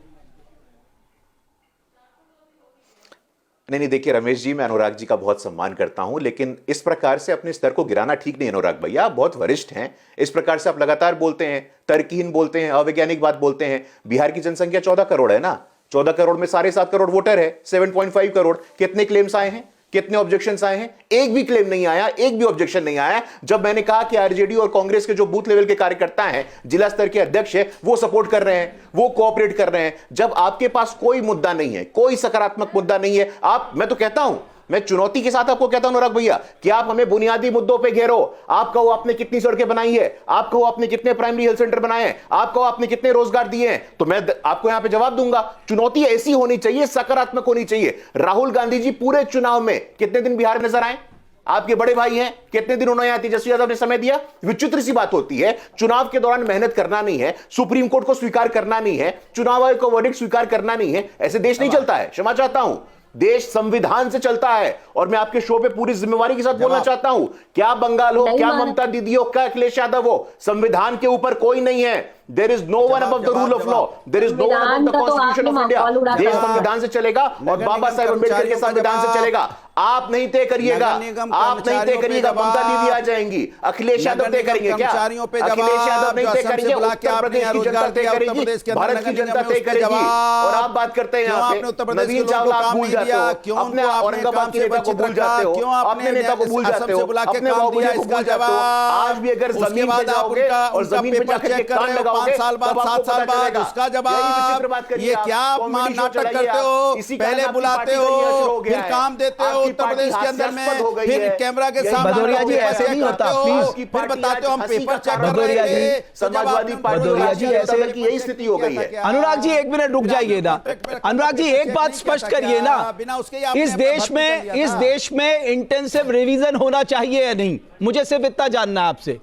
S11: नहीं देखिए रमेश जी, मैं अनुराग जी का बहुत सम्मान करता हूं, लेकिन इस प्रकार से अपने स्तर को गिराना ठीक नहीं। अनुराग भैया, आप बहुत वरिष्ठ हैं, इस प्रकार से आप लगातार बोलते हैं, तर्कहीन बोलते हैं, अवैज्ञानिक बात बोलते हैं। बिहार की जनसंख्या 14 करोड़ है ना, 14 करोड़ में 7.5 करोड़ वोटर है, 7.5 करोड़। कितने क्लेम्स आए हैं, कितने ऑब्जेक्शंस आए हैं? एक भी क्लेम नहीं आया, एक भी ऑब्जेक्शन नहीं आया। जब मैंने कहा कि आरजेडी और कांग्रेस के जो बूथ लेवल के कार्यकर्ता हैं, जिला स्तर के अध्यक्ष है, वो सपोर्ट कर रहे हैं, वो कोऑपरेट कर रहे हैं। जब आपके पास कोई मुद्दा नहीं है, कोई सकारात्मक मुद्दा नहीं है, मैं तो कहता हूं, मैं चुनौती के साथ आपको कहता हूं अनुराग भैया कि आप हमें बुनियादी मुद्दों पे घेरो। आप कहो आपने कितनी सड़कें बनाई है, आप कहो आपने कितने प्राइमरी हेल्थ सेंटर बनाए हैं, आप कहो आपने कितने रोजगार दिए हैं, तो मैं आपको यहां पे जवाब दूंगा। चुनौती ऐसी होनी चाहिए, सकारात्मक होनी चाहिए। राहुल गांधी जी पूरे चुनाव में कितने दिन बिहार नजर आए? आपके बड़े भाई हैं, कितने दिन उन्होंने तेजस्वी यादव ने समय दिया? विचित्र सी बात होती है, चुनाव के दौरान मेहनत करना नहीं है, सुप्रीम कोर्ट को स्वीकार करना नहीं है, चुनाव आयोग का वर्डिक्ट स्वीकार करना नहीं है, ऐसे देश नहीं चलता है। क्षमा चाहता हूं, देश संविधान से चलता है। और मैं आपके शो पे पूरी जिम्मेवारी के साथ बोलना चाहता हूं, क्या बंगाल हो, क्या ममता दीदी हो, क्या अखिलेश यादव हो, संविधान के ऊपर कोई नहीं है। There is no one above the rule of law. There is no one above the Constitution of India. देश संविधान से चलेगा और बाबा साहेब अम्बेडकर के संविधान से चलेगा। आप नहीं तय करिएगा, आप नहीं तय करिएगा, ममता दीदी आ जाएंगी, अखिलेश यादव तय करेंगे। क्या अखिलेश यादव नहीं तय करेंगे? उत्तर प्रदेश की जनता तय करेगी, भारत की जनता तय करेगी। और आप बात करते हैं यहाँ पे नवीन चावला, आप भूल जाते हो, अपने औरंगाबाद के नेता को भूल जाते हो, अपने नेता को भूल जाते हो, अपने बाबूजी को भूल जाते हो। आज भी अगर जमीन पे जाओगे और जमीन पे जाकर के कान लगाओगे,
S12: 5 साल बाद 7 साल बाद उसका जवाब, ये क्या आप नाटक करते हो? पहले बुलाते हो, फिर काम देते हो उत्तर प्रदेश के अंदर में, फिर कैमरा के सामने
S8: भदौरिया जी ऐसे नहीं होता, प्लीज।
S12: फिर बताते हो हम पेपर चेक कर रहे थे।
S11: समाजवादी पार्टी की यही स्थिति हो गई है।
S8: अनुराग जी एक मिनट रुक जाइए ना। अनुराग जी एक बात स्पष्ट करिए ना, इस देश में इंटेंसिव रिवीजन होना चाहिए या नहीं? मुझे सिर्फ इतना जानना है आपसे,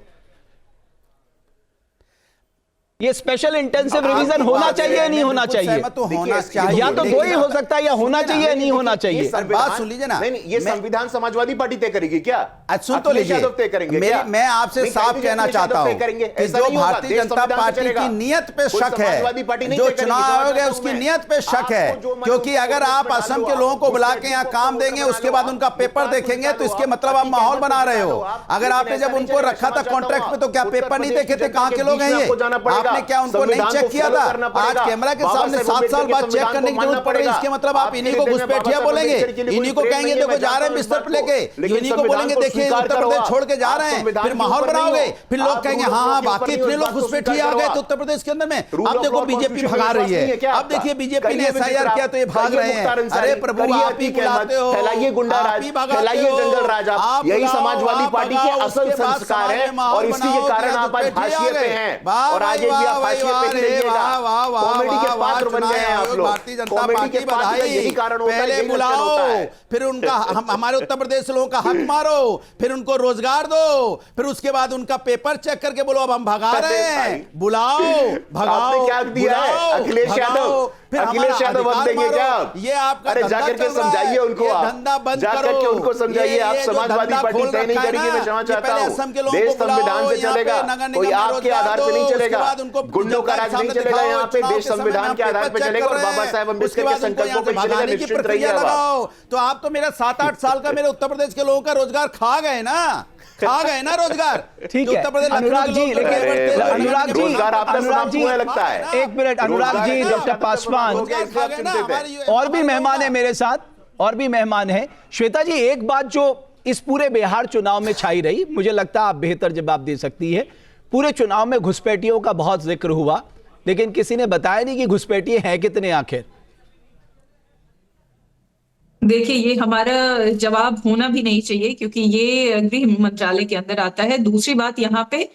S8: ये स्पेशल इंटेंसिव रिवीजन होना चाहिए या नहीं होना चाहिए?
S12: तो होना चाहिए,
S8: या तो दो ही हो सकता है, या होना चाहिए या नहीं होना चाहिए।
S12: बात सुन लीजिए ना,
S11: ये संविधान समाजवादी पार्टी तय करेगी क्या?
S12: सुन तो लीजिए, मैं आपसे साफ कहना चाहता हूं कि जो भारतीय जनता पार्टी की नियत पे शक है, जो चुनाव आयोग है उसकी नियत पे शक है, क्योंकि अगर आप असम के लोगों को बुला के यहाँ काम देंगे, उसके बाद उनका पेपर देखेंगे, तो इसके मतलब आप माहौल बना रहे हो। अगर आपने जब उनको रखा था कॉन्ट्रैक्ट पे, तो क्या पेपर नहीं देखे थे? कहां के लोग हैं ये? आपने क्या उनको नहीं चेक किया था? आज कैमरा के सामने 7 साल बाद चेक करने की जरूरत पड़ रही है, इसके मतलब आप इन्हीं को घुसपैठिया बोलेंगे, इन्हीं को कहेंगे देखो जा रहे हैं बिस्तर पे लेके, इन्हीं को बोलेंगे देखिए उत्तर प्रदेश छोड़ के जा रहे हैं, फिर माहौल बनाओगे, फिर लोग कहेंगे हाँ बाकी इतने लोग घुसपैठिया आ गए तो उत्तर प्रदेश के अंदर में। अब देखो बीजेपी भगा रही है, अब देखिए बीजेपी ने एसआईआर किया तो ये भाग रहे हैं। अरे प्रभु आप ही बुलाते हो,
S11: फैलाइए गुंडा राज, फैलाइए जंगल राज, यही समाजवादी पार्टी के असल संस्कार है और इसी के कारण आप आज हाशिए पे हैं और आगे भी आप हाशिए पे कॉमेडी के पात्र बन गए हैं आप लोग।
S12: भारतीय जनता पार्टी बधाई,
S11: यही कारण होता है,
S12: पहले बुलाओ, फिर उनका हमारे उत्तर प्रदेश लोगों का हक मारो, फिर उनको रोजगार दो, फिर उसके बाद उनका पेपर चेक करके बोलो अब हम भगा रहे हैं। बुलाओ, भगाओ,
S11: क्या दिया है अखिलेश यादव? अखिलेश यादव बंद देंगे क्या?
S12: ये आपका
S11: अरे जाकर के समझाइए उनको,
S12: धंधा बंद
S11: जाकर के उनको समझाइए। आप समाजवादी पार्टी तय नहीं करेगी, मैं क्षमा चाहता हूँ। देश संविधान से चलेगा, कोई आपके आधार पे नहीं चलेगा, गुंडों का राज नहीं चलेगा यहाँ पे, देश संविधान के आधार पे चलेगा और बाबा साहेब अम्बेडकर के संकल्पों पे चलेगा। निश्चित रहिए।
S12: तो आप तो मेरा 7-8 साल का मेरे उत्तर प्रदेश के लोगों का रोजगार खा गए ना, खा गए ना रोजगार।
S8: ठीक है अनुराग जी, लेकिन अनुराग जी
S11: लगता है,
S8: एक मिनट अनुराग जी, डॉक्टर पासवान और भी मेहमान है मेरे साथ, और भी मेहमान है। श्वेता जी एक बात जो इस पूरे बिहार चुनाव में छाई रही, मुझे लगता है आप बेहतर जवाब दे सकती है। पूरे चुनाव में घुसपैठियों का बहुत जिक्र हुआ, लेकिन किसी ने बताया नहीं कि घुसपैठिए हैं कितने आखिर।
S9: देखिए ये हमारा जवाब होना भी नहीं चाहिए क्योंकि ये गृह मंत्रालय के अंदर आता है। दूसरी बात यहाँ पे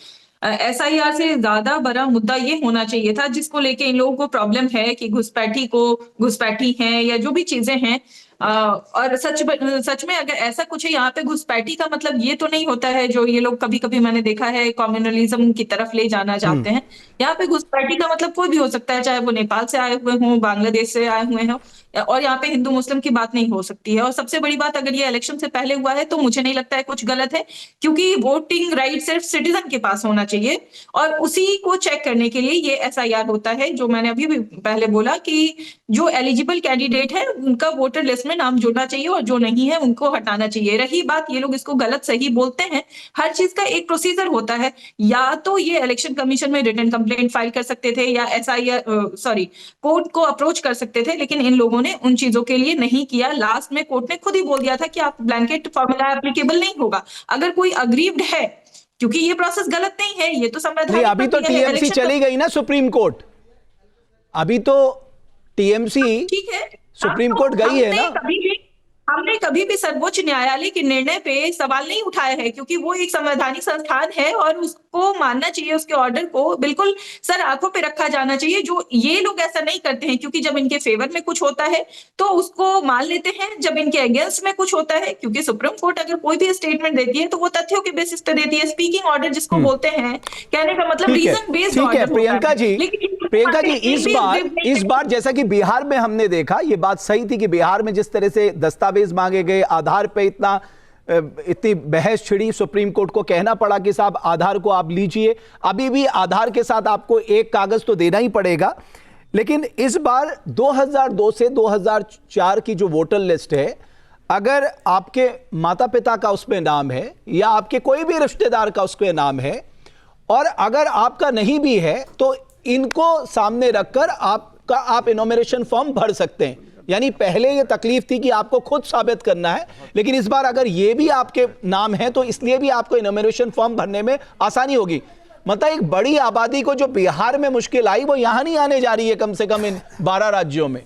S9: एसआईआर से ज्यादा बड़ा मुद्दा ये होना चाहिए था जिसको लेके इन लोगों को प्रॉब्लम है कि घुसपैठी हैं या जो भी चीजें हैं। और सच में अगर ऐसा कुछ है यहाँ पे, घुसपैठी का मतलब ये तो नहीं होता है जो ये लोग कभी कभी मैंने देखा है कम्युनलिज्म की तरफ ले जाना चाहते हैं। यहाँ पे घुसपैठी का मतलब कोई भी हो सकता है, चाहे वो नेपाल से आए हुए हों, बांग्लादेश से आए हुए हों, और यहाँ पे हिंदू मुस्लिम की बात नहीं हो सकती है। और सबसे बड़ी बात, अगर ये इलेक्शन से पहले हुआ है तो मुझे नहीं लगता है कुछ गलत है, क्योंकि वोटिंग राइट सिर्फ सिटीजन के पास होना चाहिए और उसी को चेक करने के लिए ये SIR होता है। जो मैंने अभी भी पहले बोला कि जो एलिजिबल कैंडिडेट है उनका वोटर लिस्ट में नाम जुड़ना चाहिए और जो नहीं है उनको हटाना चाहिए। रही बात, ये लोग इसको गलत सही बोलते हैं, हर चीज का एक प्रोसीजर होता है। या तो ये इलेक्शन कमीशन में रिटन कंप्लेंट फाइल कर सकते थे या कोर्ट को अप्रोच कर सकते थे, लेकिन इन लोगों ने उन चीजों के लिए नहीं किया। लास्ट में कोर्ट ने खुद ही बोल दिया था कि आप ब्लैंकेट फॉर्मूला एप्लीकेबल नहीं होगा। अगर कोई अग्रीव्ड है, क्योंकि ये प्रोसेस गलत नहीं है, ये तो संवैधानिक
S8: अभी तो TMC चली गई ना सुप्रीम कोर्ट, अभी तो TMC
S9: ठीक है,
S8: सुप्रीम कोर्ट गई है ना।
S9: हमने कभी भी सर्वोच्च न्यायालय के निर्णय पे सवाल नहीं उठाया है, क्योंकि वो एक संवैधानिक संस्थान है और उसको मानना चाहिए, उसके ऑर्डर को बिल्कुल सर आंखों पे रखा जाना चाहिए। जो ये लोग ऐसा नहीं करते हैं, क्योंकि जब इनके फेवर में कुछ होता है तो उसको मान लेते हैं, जब इनके अगेंस्ट में कुछ होता है, क्योंकि सुप्रीम कोर्ट अगर कोई भी स्टेटमेंट देती है तो वो तथ्यों के बेसिस पे देती है। स्पीकिंग ऑर्डर जिसको बोलते हैं, कहने का मतलब reason based order.
S8: Priyanka ji इस बार जैसा कि बिहार में हमने देखा, ये बात सही थी कि बिहार में जिस तरह से दस्तावेज मांगे गए, आधार पे इतनी बहस छिड़ी, सुप्रीम कोर्ट को कहना पड़ा कि साहब आधार को आप लीजिए। अभी भी आधार के साथ आपको एक कागज तो देना ही पड़ेगा, लेकिन इस बार 2002 से 2004 की जो वोटर लिस्ट है, अगर आपके माता पिता का उसमें नाम है या आपके कोई भी रिश्तेदार का उसमें नाम है, और अगर आपका नहीं भी है तो इनको सामने रखकर आप इनोमिनेशन फॉर्म भर सकते हैं। यानी पहले ये तकलीफ थी कि आपको खुद साबित करना है, लेकिन इस बार अगर ये भी आपके नाम है तो इसलिए भी आपको इनोमिनेशन फॉर्म भरने में आसानी होगी। मतलब एक बड़ी आबादी को जो बिहार में मुश्किल आई वो यहां नहीं आने जा रही है, कम से कम इन 12 राज्यों में।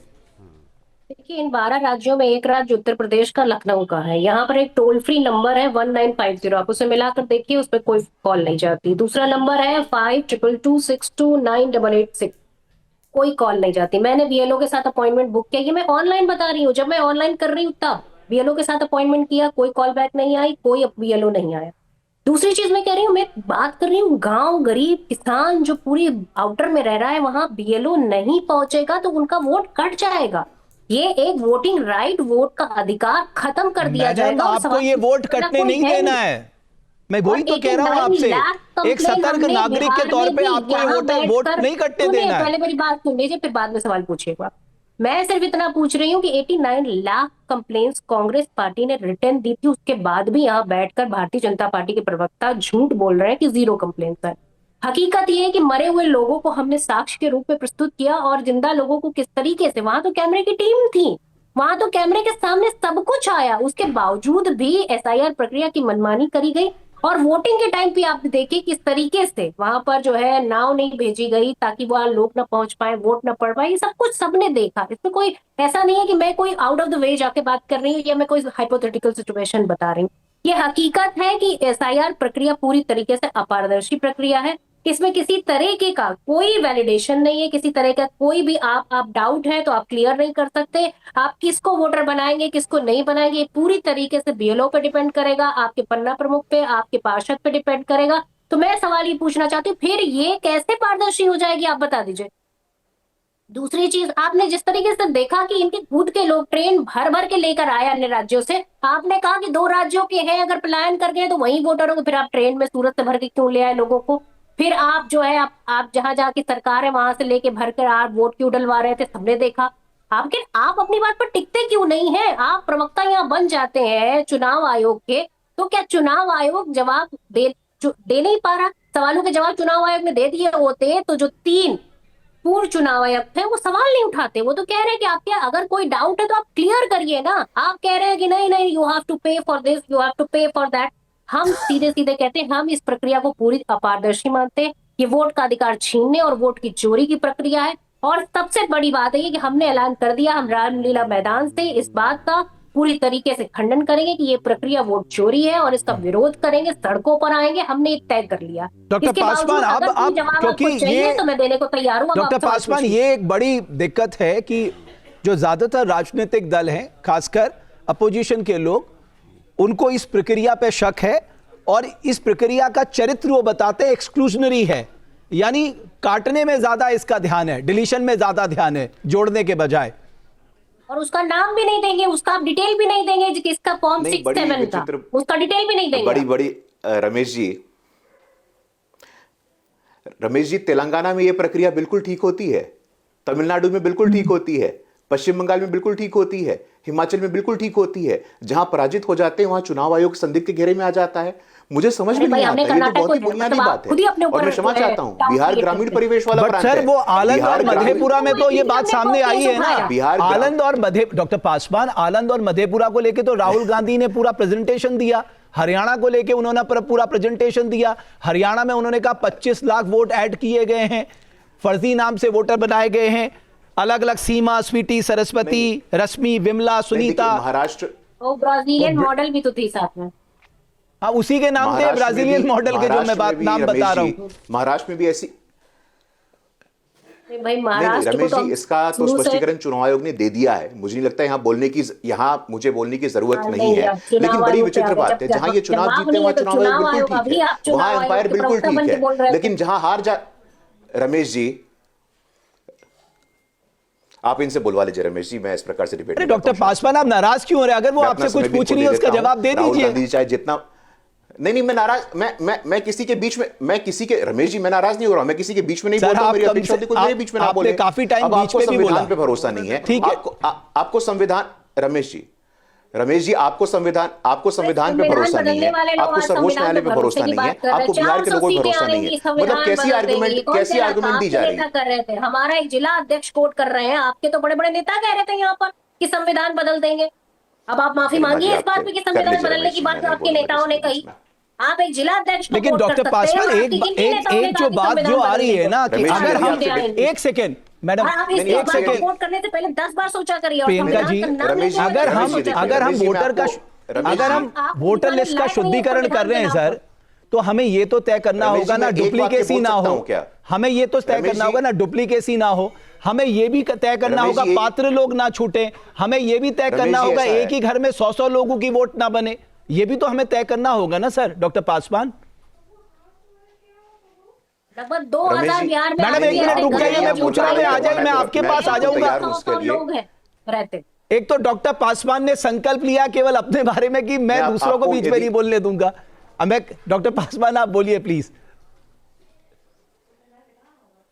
S10: देखिए, इन 12 राज्यों में एक राज्य उत्तर प्रदेश का लखनऊ का है। यहाँ पर एक टोल फ्री नंबर है 1950, आप उसे मिलाकर देखिए, उस पर कोई कॉल नहीं जाती। दूसरा नंबर है 5222629886, कोई कॉल नहीं जाती। मैंने BLO के साथ अपॉइंटमेंट बुक किया, ये मैं ऑनलाइन बता रही हूँ, जब मैं ऑनलाइन कर रही हूँ तब BLO के साथ अपॉइंटमेंट किया, कोई कॉल बैक नहीं आई, कोई BLO नहीं आया। दूसरी चीज मैं कह रही हूँ, मैं बात कर रही हूँ गांव, गरीब किसान जो पूरी आउटर में रह रहा है, वहां BLO नहीं पहुंचेगा तो उनका वोट कट जाएगा। ये एक वोटिंग राइट, वोट का अधिकार खत्म कर दिया जाएगा।
S8: आपको ये वोट कटने नहीं देना है, मैं वही तो कह रहा हूँ आपसे, एक सतर्क नागरिक के तौर पे आपको वोट नहीं कटने देना है।
S10: पहले मेरी बात सुन लीजिए, फिर बाद में सवाल पूछिएगा। मैं सिर्फ इतना पूछ रही हूँ कि 89 लाख कंप्लेंट्स कांग्रेस पार्टी ने रिटर्न दी थी, उसके बाद भी यहाँ बैठकर भारतीय जनता पार्टी के प्रवक्ता झूठ बोल रहे हैं कि 0 कंप्लेंट्स है। हकीकत ये है कि मरे हुए लोगों को हमने साक्ष्य के रूप में प्रस्तुत किया और जिंदा लोगों को किस तरीके से, वहां तो कैमरे की टीम थी, वहां तो कैमरे के सामने सब कुछ आया, उसके बावजूद भी SIR प्रक्रिया की मनमानी करी गई। और वोटिंग के टाइम पे आप देखिए किस तरीके से वहां पर जो है नाव नहीं भेजी गई ताकि वहां लोग ना पहुंच पाए, वोट ना पड़ पाए, ये सब कुछ सबने देखा। इसमें कोई ऐसा नहीं है कि मैं कोई आउट ऑफ द वे जाके बात कर रही हूँ या मैं कोई हाइपोथेटिकल सिचुएशन बता रही हूँ। ये हकीकत है कि SIR प्रक्रिया पूरी तरीके से अपारदर्शी प्रक्रिया है, इसमें किसी तरीके का कोई वैलिडेशन नहीं है, किसी तरह का कोई भी आप डाउट है तो आप क्लियर नहीं कर सकते। आप किसको वोटर बनाएंगे किसको नहीं बनाएंगे पूरी तरीके से BLO पे डिपेंड करेगा, आपके पन्ना प्रमुख पे, आपके पार्षद पे डिपेंड करेगा। तो मैं सवाल ये पूछना चाहती हूँ, फिर ये कैसे पारदर्शी हो जाएगी, आप बता दीजिए। दूसरी चीज, आपने जिस तरीके से देखा कि इनके खुद के लोग ट्रेन भर भर के लेकर आए अन्य राज्यों से, आपने कहा कि 2 राज्यों के हैं, अगर पलायन कर गए तो वहीं वोटर होंगे, फिर आप ट्रेन में सूरत से भर के क्यों ले आए लोगों को? फिर आप जो है आप जहां जहां की सरकार है वहां से लेके भरकर आप वोट क्यों डलवा रहे थे, सबने देखा। आप अपनी बात पर टिकते क्यों नहीं है? आप प्रवक्ता यहाँ बन जाते हैं चुनाव आयोग के, तो क्या चुनाव आयोग जवाब दे नहीं पा रहा? सवालों के जवाब चुनाव आयोग ने दे दिए होते तो जो 3 पूर्व चुनाव आयुक्त थे वो सवाल नहीं उठाते। वो तो कह रहे हैं कि आपके अगर कोई डाउट है तो आप क्लियर करिए ना। आप कह रहे हैं कि नहीं you have to pay for this, you have to pay for that. हम सीधे सीधे कहते हैं हम इस प्रक्रिया को पूरी अपारदर्शी मानते हैं। ये वोट का अधिकार छीनने और वोट की चोरी की प्रक्रिया है। और सबसे बड़ी बात है कि हमने ऐलान कर दिया, हम रामलीला मैदान से इस बात का पूरी तरीके से खंडन करेंगे कि ये प्रक्रिया वोट चोरी है और इसका विरोध करेंगे, सड़कों पर आएंगे, हमने एक तय कर लिया।
S8: डॉक्टर पासवान, आप क्योंकि ये
S10: तो मैं देने को तैयार हूँ।
S8: डॉक्टर पासवान, ये एक बड़ी दिक्कत है कि जो ज्यादातर राजनीतिक दल हैं, खासकर अपोजिशन के लोग, उनको इस प्रक्रिया पे शक है और इस प्रक्रिया का चरित्र वो बताते हैं एक्सक्लूजनरी है, यानी काटने में ज्यादा इसका ध्यान है, डिलीशन में ज्यादा ध्यान है, जोड़ने के बजाय।
S10: और उसका नाम भी नहीं देंगे, उसका आप डिटेल भी नहीं देंगे कि किसका फॉर्म 6-7 का, उसका डिटेल भी नहीं देंगे।
S11: बड़ी रमेश जी तेलंगाना में ये प्रक्रिया बिल्कुल ठीक होती है, तमिलनाडु में बिल्कुल ठीक होती है, पश्चिम बंगाल में बिल्कुल ठीक होती है, हिमाचल में बिल्कुल ठीक होती है। जहां पराजित हो जाते हैं वहां चुनाव आयोग संदिग्ध के घेरे में आ जाता है। मुझे समझ में नहीं आता, ये तो बहुत ही बुनियादी बात है और मैं क्षमा चाहता हूं, बिहार ग्रामीण परिवेश वाला प्रांत है।
S8: सर वो आनंद और मधेपुरा में तो ये बात सामने आई है ना, आनंद और डॉक्टर पासवान, आनंद और मधेपुरा को लेके तो राहुल गांधी ने पूरा प्रेजेंटेशन दिया, हरियाणा को लेके उन्होंने पूरा प्रेजेंटेशन दिया। हरियाणा में उन्होंने कहा 25 लाख वोट ऐड किए गए हैं, फर्जी नाम से वोटर बनाए गए हैं, अलग अलग सीमा, स्वीटी, सरस्वती, रश्मि, विमला, सुनीता।
S11: महाराष्ट्र
S10: ब्राजीलियन मॉडल भी तो थी साथ में।
S8: हाँ, उसी के नाम थे ब्राजीलियन मॉडल के, जो मैं नाम बता रहा हूँ।
S11: महाराष्ट्र में भी ऐसी
S10: भाई महाराष्ट्र
S11: रमेश जी, इसका तो स्पष्टीकरण चुनाव आयोग ने दे दिया है। मुझे नहीं लगता यहाँ मुझे बोलने की जरूरत नहीं है, लेकिन बड़ी विचित्र बात है, जहां ये चुनाव जीतते हैं वहां चुनाव आयोग बिल्कुल ठीक है, वहां एम्पायर बिल्कुल ठीक है, लेकिन जहां हार जा, रमेश जी आप इनसे बुलवा लीजिए। रमेश जी, मैं इस प्रकार से डिबेट।
S8: डॉक्टर पासवान, आप नाराज क्यों हो रहे हैं? अगर वो आपसे कुछ पूछ रही है उसका जवाब दे दीजिए।
S11: चाहे जितना नहीं, मैं नाराज, मैं किसी के बीच में, रमेश जी मैं नाराज नहीं हो रहा हूं, मैं किसी के बीच में नहीं बोल रहा हूं, मेरी अपेक्षा होती कोई मेरे बीच में ना बोले।
S8: काफी टाइम बीच में भी बोला।
S11: संविधान पे भरोसा नहीं है, ठीक है, आपको संविधान, रमेश जी आपको संविधान पे भरोसा नहीं है, आपको सर्वोच्च न्यायालय पे भरोसा नहीं है, आपको बिहार के लोगों पे भरोसा नहीं है, मतलब कैसी आर्गुमेंट दी जा रही है।
S10: हमारा एक जिला अध्यक्ष कोट कर रहे हैं, आपके तो बड़े बड़े नेता कह रहे थे यहाँ पर कि संविधान बदल देंगे। अब आप माफी मांगिए इस बात पे कि संविधान बदलने की बात आपके नेताओं ने कही। आप एक जिला अध्यक्ष,
S8: लेकिन डॉक्टर पासवान एक जो बात जो आ रही है ना कि अगर हम एक सेकेंड मैडम, एक सेकेंड,
S10: वोट करने से पहले 10 बार सोचा करिए।
S8: प्रियंका जी, अगर हम वोटर लिस्ट का शुद्धिकरण कर रहे हैं सर, तो हमें ये तो तय करना होगा ना डुप्लीकेसी ना हो, हमें ये तो तय करना होगा ना डुप्लीकेसी ना हो, हमें ये भी तय करना होगा पात्र लोग ना छूटे, हमें ये भी तय करना होगा एक ही घर में 100 लोगों की वोट ना बने, ये भी तो हमें तय करना होगा ना सर। डॉक्टर पासवान,
S10: लगभग 2000 बिहार में,
S8: मैडम एक मिनट रुक जाइए, मैं पूछ रहा हूँ, आ जाए, मैं आपके पास आ जाऊंगा।
S10: लोग हैं रहते।
S8: एक तो डॉक्टर पासवान ने संकल्प लिया केवल अपने बारे में कि मैं दूसरों को बीच में नहीं बोलने दूंगा। अब मैं, डॉक्टर पासवान आप बोलिए प्लीज।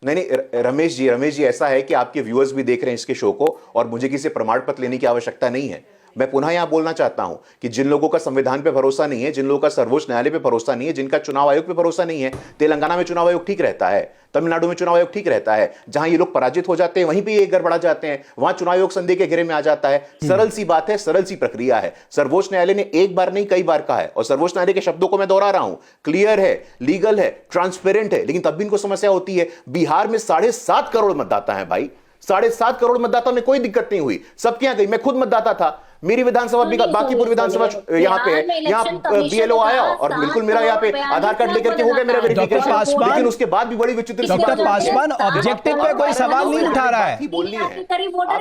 S11: नहीं, रमेश जी ऐसा है कि आपके व्यूअर्स भी देख रहे हैं इसके शो को, और मुझे किसी प्रमाण पत्र लेने की आवश्यकता नहीं है। मैं पुनः यहां बोलना चाहता हूं कि जिन लोगों का संविधान पे भरोसा नहीं है, जिन लोगों का सर्वोच्च न्यायालय पे भरोसा नहीं है, जिनका चुनाव आयोग पे भरोसा नहीं है, तेलंगाना में चुनाव आयोग ठीक रहता है, तमिलनाडु में चुनाव आयोग ठीक रहता है, जहां ये लोग पराजित हो जाते हैं वहीं पे ये गड़बड़ा जाते हैं, वहां चुनाव आयोग संदेह के घेरे में आ जाता है। सरल सी बात है, सरल सी प्रक्रिया है। सर्वोच्च न्यायालय ने एक बार नहीं कई बार कहा है, और सर्वोच्च न्यायालय के शब्दों को मैं दोहरा रहा हूं, क्लियर है, लीगल है, ट्रांसपेरेंट है, लेकिन तब भी इनको समस्या होती है। बिहार में 7.5 करोड़ मतदाता है भाई, 7.5 करोड़ मतदाता में कोई दिक्कत नहीं हुई, सबके यहां गई। मैं खुद मतदाता था, मेरी विधानसभा भी, बाकी पूरी विधानसभा यहाँ पे है, यहाँ बीएलओ आया और बिल्कुल मेरा यहाँ पे आधार कार्ड लेकर के हो गया मेरा वेरिफिकेशन, लेकिन उसके बाद भी बड़ी विचित्र।
S8: डॉक्टर पासवान ऑब्जेक्टिव पे कोई सवाल नहीं उठा रहा है,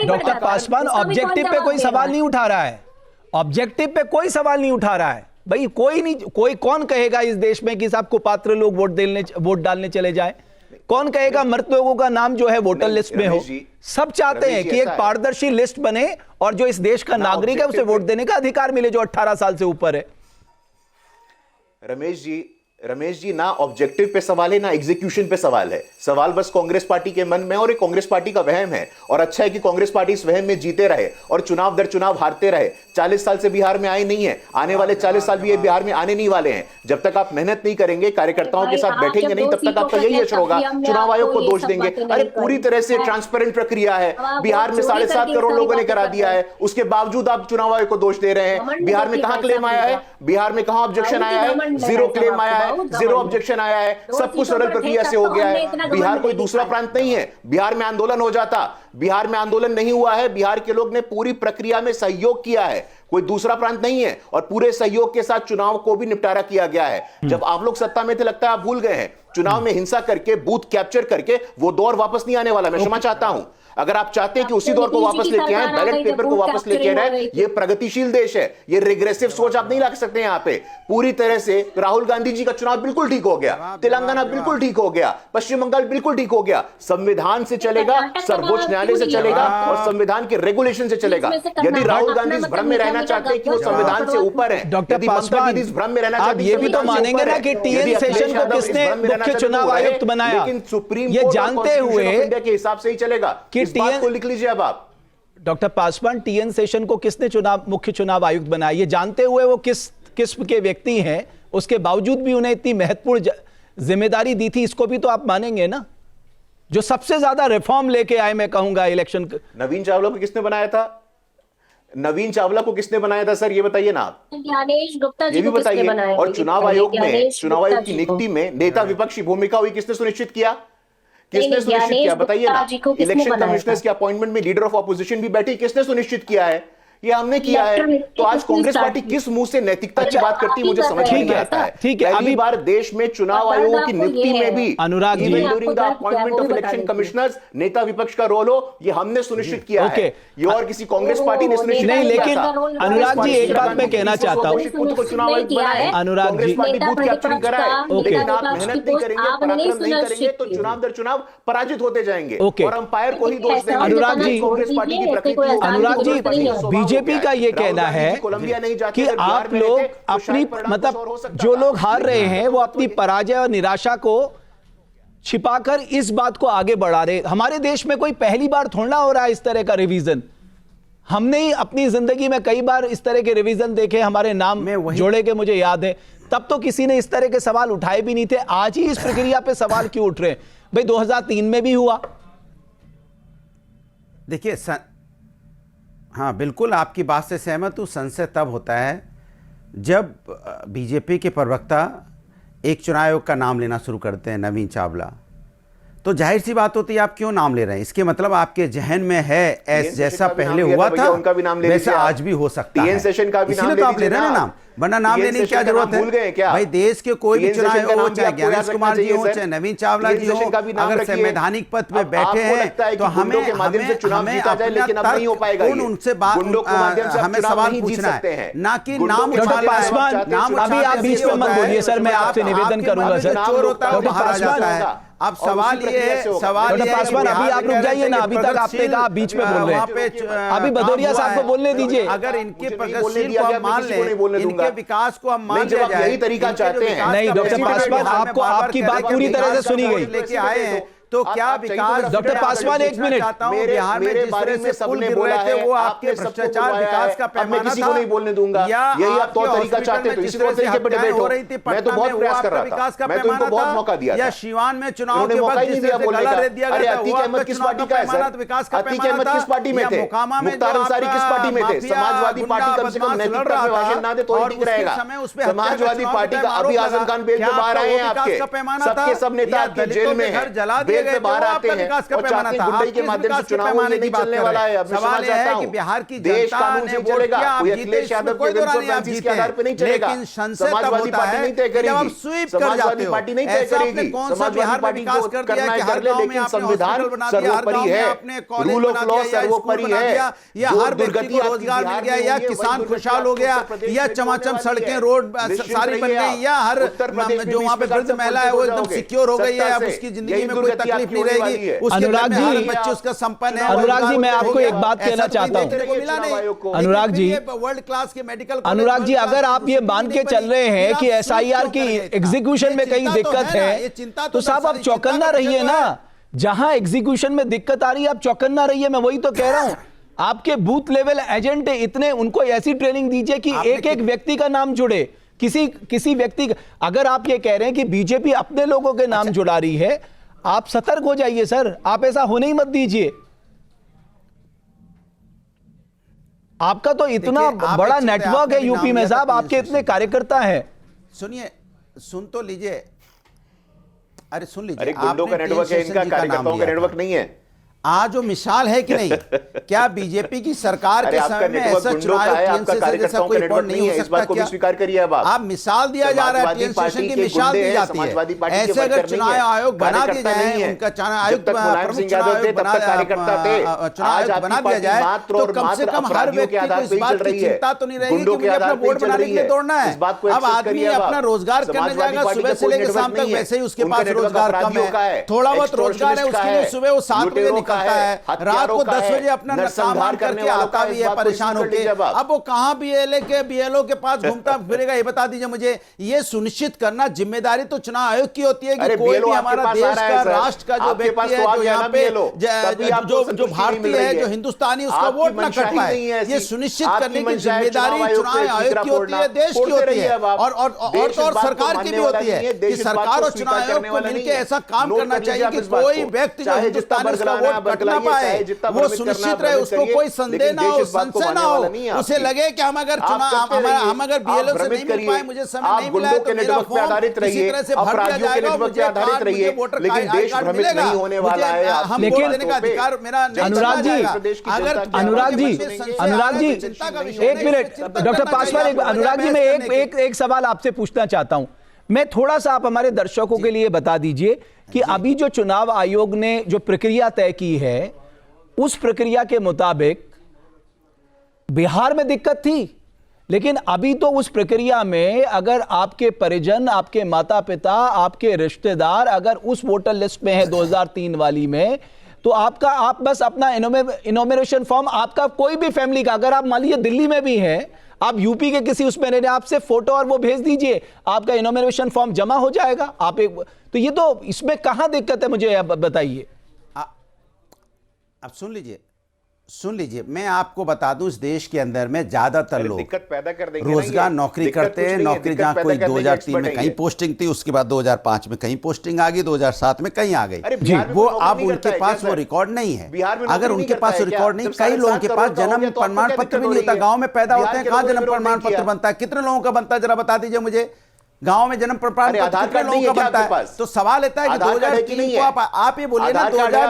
S8: डॉक्टर पासवान ऑब्जेक्टिव पे कोई सवाल नहीं उठा रहा है, ऑब्जेक्टिव पे कोई सवाल नहीं उठा रहा है भाई। कोई नहीं, कोई कौन कहेगा इस देश में कि सबको पात्र लोग वोट डालने चले जाए? कौन कहेगा मृत लोगों का नाम जो है वोटर लिस्ट में हो? सब चाहते हैं कि एक पारदर्शी लिस्ट बने और जो इस देश का नागरिक है उसे वोट देने का अधिकार मिले, जो 18 साल से ऊपर है।
S11: रमेश जी, ना ऑब्जेक्टिव पे सवाल है ना एग्जीक्यूशन पे सवाल है। सवाल बस कांग्रेस पार्टी के मन में, और एक कांग्रेस पार्टी का वहम है, और अच्छा है कि कांग्रेस पार्टी इस वहम में जीते रहे और चुनाव दर चुनाव हारते रहे। 40 साल से बिहार में आए नहीं है, आने वाले 40 साल भी ये बिहार में आने नहीं वाले हैं। जब तक आप मेहनत नहीं करेंगे, कार्यकर्ताओं के साथ बैठेंगे नहीं, तब तक आपका यही असर होगा। चुनाव आयोग को दोष देंगे, अरे पूरी तरह से ट्रांसपेरेंट प्रक्रिया है, बिहार में 7.5 करोड़ लोगों ने करा दिया है, उसके बावजूद आप चुनाव आयोग को दोष दे रहे हैं। बिहार में कहां क्लेम आया है, बिहार में कहां ऑब्जेक्शन आया है? जीरो क्लेम आया है, जीरो ऑब्जेक्शन आया है, सब कुछ सरल प्रक्रिया से हो गया है। बिहार कोई दूसरा प्रांत नहीं है, बिहार में आंदोलन हो जाता, बिहार में आंदोलन नहीं हुआ है, बिहार के लोग ने पूरी प्रक्रिया में सहयोग किया है, कोई दूसरा प्रांत नहीं है, और पूरे सहयोग के साथ चुनाव को भी निपटारा किया गया है। जब आप लोग सत्ता में थे, लगता है आप भूल गए हैं, चुनाव में हिंसा करके, बूथ कैप्चर करके वो दौर वापस नहीं आने वाला। मैं क्षमा चाहता हूं, अगर आप चाहते हैं कि उसी दौर को वापस लेके आए, बैलेट पेपर को वापस लेके आए, ये प्रगतिशील देश है, ये रिग्रेसिव सोच आप नहीं ला सकते यहां पे। पूरी तरह से राहुल गांधी जी का चुनाव बिल्कुल ठीक हो गया, तेलंगाना बिल्कुल ठीक हो गया, पश्चिम बंगाल बिल्कुल ठीक हो गया, संविधान से चलेगा, सर्वोच्च न्यायालय से चलेगा और संविधान के रेगुलेशन से चलेगा। यदि राहुल गांधी इस भ्रम में रहना चाहते हैं कि वो संविधान से ऊपर है,
S8: डॉक्टर पासवान,
S11: इस भ्रम में रहना चाहते
S8: आप ये भी तो मानेंगे ना कि टीएन सेशन को किसने मुख्य चुनाव आयुक्त बनाया,
S11: लेकिन सुप्रीम
S8: ये
S11: कोर्ट
S8: जानते हुए
S11: इंडिया के हिसाब से ही चलेगा कि इस बात को लिख लीजिए। अब आप
S8: डॉक्टर पासवान, टीएन सेशन को किसने मुख्य चुनाव आयुक्त बनाया, ये जानते हुए वो किस किस्म के व्यक्ति हैं, उसके बावजूद भी उन्हें इतनी महत्वपूर्ण जिम्मेदारी दी थी, इसको भी तो आप मानेंगे ना। जो सबसे ज्यादा रिफॉर्म लेके आए, मैं कहूंगा इलेक्शन।
S11: नवीन चावला को किसने बनाया था? नवीन चावला को किसने बनाया था सर, ये बताइए ना आप।
S10: ज्ञानेश गुप्ता जी
S11: ये भी
S10: को किसने
S11: बताइए।
S10: बनाया?
S11: और चुनाव आयोग में, चुनाव आयोग की
S10: को।
S11: नियुक्ति में नेता विपक्ष की भूमिका हुई, किसने सुनिश्चित किया? किसने
S10: नहीं,
S11: सुनिश्चित
S10: ज्ञानेश
S11: किया बताइए ना।
S10: गुप्ता जी को किसने
S11: इलेक्शन
S10: बनाया
S11: कमिश्नर्स
S10: था?
S11: के अपॉइंटमेंट में लीडर ऑफ ऑपोजिशन भी बैठी, किसने सुनिश्चित किया है? ये हमने किया है। तो आज कांग्रेस पार्टी किस मुंह से नैतिकता की बात करती है, मुझे समझ नहीं आता है।
S8: ठीक है,
S11: पहली बार देश में चुनाव आयोग की नियुक्ति में भी
S8: Anurag ji,
S11: during the appointment of election commissioners नेता विपक्ष का रोल हो, ये हमने सुनिश्चित किया है। ये और किसी कांग्रेस पार्टी ने सुनिश्चित
S8: नहीं,
S11: नहीं किया
S8: लेकिन
S11: था।
S8: अनुराग जी, एक बात मैं कहना चाहता हूं।
S11: चुनाव आयोग बना है,
S8: Anurag ji,
S11: party booth capturing कराए, लेकिन आप मेहनत नहीं करेंगे, पराक्रम नहीं करेंगे तो चुनाव दर चुनाव पराजित होते जाएंगे और अंपायर को ही दोष देंगे।
S8: अनुराग जी,
S11: कांग्रेस पार्टी की प्रकृति।
S8: अनुराग जी, बीजेपी का ये कहना है कि आप लोग अपनी मतलब जो लोग हार रहे हैं वो अपनी पराजय और निराशा को छिपाकर इस बात को आगे बढ़ा रहे। हमारे देश में कोई पहली बार थोड़ा हो रहा है इस तरह का रिवीजन। हमने ही अपनी जिंदगी में कई बार इस तरह के रिवीजन देखे, हमारे नाम जोड़े के मुझे याद है। तब तो किसी ने इस तरह के सवाल उठाए भी नहीं थे। आज ही इस प्रक्रिया पे सवाल क्यों उठ रहे हैं भाई? 2003 में भी हुआ।
S12: देखिए हाँ, बिल्कुल आपकी बात से सहमत हूँ। संशय तब होता है जब बीजेपी के प्रवक्ता एक चुनाव आयोग का नाम लेना शुरू करते हैं, नवीन चावला, तो जाहिर सी बात होती है आप क्यों नाम ले रहे हैं। इसके मतलब आपके जहन में है जैसा पहले हुआ था वैसा आज भी हो सकता है, इसलिए तो आप ले रहे हैं नाम, वरना नाम लेने की क्या जरूरत है भाई? देश के कोई भी चुनाव हो, चाहे ज्ञानेश कुमार जी हो, चाहे नवीन चावला जी हो, अगर संवैधानिक पद पे बैठे हैं तो हमें उनसे सवाल पूछना है, ना कि नाम उठाना है।
S8: अभी आप बीच में मत बोलिए सर, मैं आपसे निवेदन करूंगा सर।
S12: चोर होता है वो हारा जाता है। अब सवाल ये है,
S8: पासवान अभी आप रुक जाइए ना, अभी तक आपने कहा बीच में बोल रहे हैं। अभी भदौरिया साहब को बोलने दीजिए।
S12: अगर इनके प्रगतिशील को हम मान लें, इनके विकास को हम मान लिया जाए,
S11: यही तरीका चाहते हैं।
S8: नहीं डॉक्टर पासवान, आपको आपकी बात पूरी तरह से सुनी गई।
S12: लेके आए हैं तो क्या विकास?
S8: डॉक्टर पासवान, एक मिनट।
S12: बिहार में जिस तरह से पुल गिर रहे थे वो आपके भ्रष्टाचार विकास का पैमाना था।
S11: किसी को नहीं बोलने दूंगा, यही आप तौर तरीका चाहते तो इसी तरीके पे डिबेट हो रही थी। मैं तो बहुत प्रयास कर रहा था, मैं तो उनको बहुत मौका दिया था।
S12: या सीवान में चुनाव के वक्त जिस तरह से गला रेत दिया गया था,
S11: अतीक अहमद किस पार्टी का है सर?
S12: विकास का
S11: अतीक अहमद किस पार्टी में थे? मुख्तार अंसारी किस पार्टी में थे? समाजवादी पार्टी कम से कम नैतिकता पे भाषण ना दे तो ठीक रहेगा। समाजवादी पार्टी का अभी आजम खान बेल पे बाहर आए हैं, आपके सबके सब नेता आपके जेल में हैं, बेल पे बाहर आते हैं और चाहते हैं गुंडई के माध्यम से चुनाव होने नहीं चलने वाला है। अब
S12: सवाल यह है कि बिहार की
S11: देश
S12: जनता
S11: कानून
S12: ने
S11: से
S12: वोट
S11: चलेगा,
S12: किया,
S11: कोई
S12: आप जीते,
S11: अखिलेश यादव के वेंचर के आधार पे नहीं चलेगा।
S12: लेकिन संशय तब
S11: समाजवादी
S12: होता
S11: पार्टी
S12: है
S11: नहीं तय
S12: जब आप
S11: करेगी,
S12: स्वीप कर
S11: समाजवादी
S12: जाते हो।
S11: पार्टी नहीं तय
S12: ऐसा आपने
S11: करेगी।
S12: कौन सा
S11: समाजवादी
S12: बिहार में
S11: पार्टी
S12: विकास
S11: को
S12: कर दिया
S11: करना
S12: कि
S11: है
S12: हर
S11: कर ले,
S12: गांव में
S11: लेकिन
S12: आपने
S11: संविधान
S12: हॉस्पिटल बना दिया, हर
S11: सर्वोपरि
S12: गांव में
S11: है,
S12: आपने कॉलेज
S11: रूल ऑफ
S12: बना
S11: लॉ
S12: दिया, या स्कूल
S11: सर्वोपरि
S12: बना
S11: है।
S12: दिया, या
S11: जो
S12: हर व्यक्ति
S11: दुर्गति
S12: को
S11: आपकी
S12: रोजगार मिल
S11: बिहार
S12: गया,
S11: में
S12: या
S11: हुई है,
S12: किसान
S11: वही
S12: खुशहाल हो
S11: दुर्गति
S12: गया,
S11: उत्तर प्रदेश
S12: या
S11: में
S12: चमाचम
S11: होने वाली
S12: सड़कें
S11: है।
S12: रोड
S11: निश्चित
S12: सारी बन
S11: रहिए
S12: गई, या हर
S11: उत्तर प्रदेश में
S12: जो वहाँ पे
S11: इस प्रकार
S12: वृद्ध
S11: से
S12: महिला है वो एकदम
S11: जाओगे।
S12: सिक्योर हो गई है, अब
S11: सत्ता
S12: उसकी
S11: से
S12: जिंदगी
S11: यही
S12: में कोई
S11: दुर्गति
S12: तकलीफ
S11: आपकी
S12: नहीं
S11: होने वाली
S12: रहेगी,
S11: है।
S12: उसके
S8: अनुराग
S12: घर में हर
S8: जी,
S12: बच्चे उसका संपन्न है।
S8: अनुराग जी, मैं आपको एक बात कहना चाहता हूँ। अनुराग जी,
S12: वर्ल्ड क्लास के मेडिकल
S8: अनुराग जी, अगर आप ये मान के चल रहे हैं कि एसआईआर की एग्जीक्यूशन में कहीं दिक्कत है तो साहब आप चौकन्ना रहिए ना। जहां एग्जीक्यूशन में दिक्कत आ रही है आप चौकन्ना रहिए। मैं वही तो कह रहा हूं, आपके बूथ लेवल एजेंट इतने, उनको ऐसी ट्रेनिंग दीजिए कि एक एक व्यक्ति का नाम जुड़े। किसी व्यक्ति का, अगर आप ये कह रहे हैं कि बीजेपी अपने लोगों के नाम जुड़ा रही है, आप सतर्क हो जाइए सर, आप ऐसा होने ही मत दीजिए। आपका तो इतना बड़ा नेटवर्क है यूपी में साहब, आपके इतने कार्यकर्ता हैं।
S12: सुनिए, सुन तो लीजिए, अरे सुन लीजिए,
S11: अरे गुंडों का नेटवर्क है इनका, कार्यकर्ताओं का नेटवर्क नहीं है।
S12: आज जो मिसाल है कि नहीं, क्या बीजेपी की सरकार के समय में ऐसा चुनाव जैसा कोई रिपोर्ट नहीं हो सकता? क्या
S11: स्वीकार करिए? अब
S12: मिसाल दिया जा रहा है, टीएन सेशन की मिसाल दी जाती है। ऐसे अगर चुनाव आयोग बना दिया जाए, उनका चुनाव आयुक्त बना दिया जाए तो कम से कम हर व्यक्ति को इस बात की चिंता तो नहीं रहेगी कि मुझे अपना वोट बनाने के लिए दौड़ना है। अब आदमी अपना रोजगार करने जाएगा, सुबह से लेकर शाम तक, वैसे ही उसके पास रोजगार कम है, थोड़ा बहुत रोजगार है, उसके लिए सुबह वो 7 बजे करता है, रात को 10 बजे अपना काम करके आता भी है परेशान होके। अब वो कहां बीएलओ के पास घूमता फिरेगा, ये बता दीजिए मुझे। ये सुनिश्चित करना जिम्मेदारी तो चुनाव आयोग की होती है कि कोई भी हमारा देश का, राष्ट्र का जो व्यक्ति है, जो यहाँ पे जो भारतीय है, जो हिंदुस्तानी, उसका वोट न कट पाए। ये सुनिश्चित करने की जिम्मेदारी चुनाव आयोग की होती है, देश की होती है, और सरकार की भी होती है कि सरकार और चुनाव आयोग को मिलकर ऐसा काम करना चाहिए कि कोई व्यक्ति जो हिंदुस्तानी उसका वोट कट ना पाए, वो सुनिश्चित रहे, उसको कोई संदेह ना हो, संशय ना हो, उसे लगे कि हम अगर बीएलओ से नहीं मिल पाए, मुझे समय नहीं मिला है, तो मेरा फॉर्म इसी तरह से भर दिया जाएगा, मुझे वोटर कार्ड मिलेगा, हम वोट देने का अधिकार मेरा। अनुराग जी एक मिनट, डॉक्टर पासवान, अनुराग जी, मैं एक सवाल आपसे पूछना चाहता हूं। मैं थोड़ा सा, आप हमारे दर्शकों के लिए बता दीजिए कि अभी जो चुनाव आयोग ने जो प्रक्रिया तय की है, उस प्रक्रिया के मुताबिक बिहार में दिक्कत थी, लेकिन अभी तो उस प्रक्रिया में अगर आपके परिजन, आपके माता पिता, आपके रिश्तेदार अगर उस वोटर लिस्ट में है 2003 वाली में, तो आप बस अपना इनोमिनेशन फॉर्म, आपका कोई भी फैमिली का, अगर आप मान लीजिए दिल्ली में भी है, आप यूपी के किसी उसमें रहने, आपसे फोटो और वो भेज दीजिए, आपका इनोमिनेशन फॉर्म जमा हो जाएगा। तो ये तो, इसमें कहां दिक्कत है, मुझे बताइए। अब सुन लीजिए, मैं आपको बता दूं, इस देश के अंदर में ज्यादातर लोग
S11: दिक्कत पैदा कर देंगे,
S12: रोजगार नौकरी करते हैं। नौकरी जहां कोई 2003 में कहीं पोस्टिंग थी, उसके बाद 2005 में कहीं पोस्टिंग आ गई, 2007 में कहीं आ गई। वो अब उनके पास वो रिकॉर्ड नहीं है। अगर उनके पास रिकॉर्ड नहीं, कई लोगों के पास जन्म प्रमाण पत्र भी नहीं होता। गाँव में पैदा होते हैं, कहाँ जन्म प्रमाण पत्र बनता है? कितने लोगों का बनता है, जरा बता दीजिए मुझे। गांव में जन्म प्रमाण पत्र कितने लोगों का बनता है? तो सवाल इतना है कि 2003 को आप ये बोलिए ना, 2000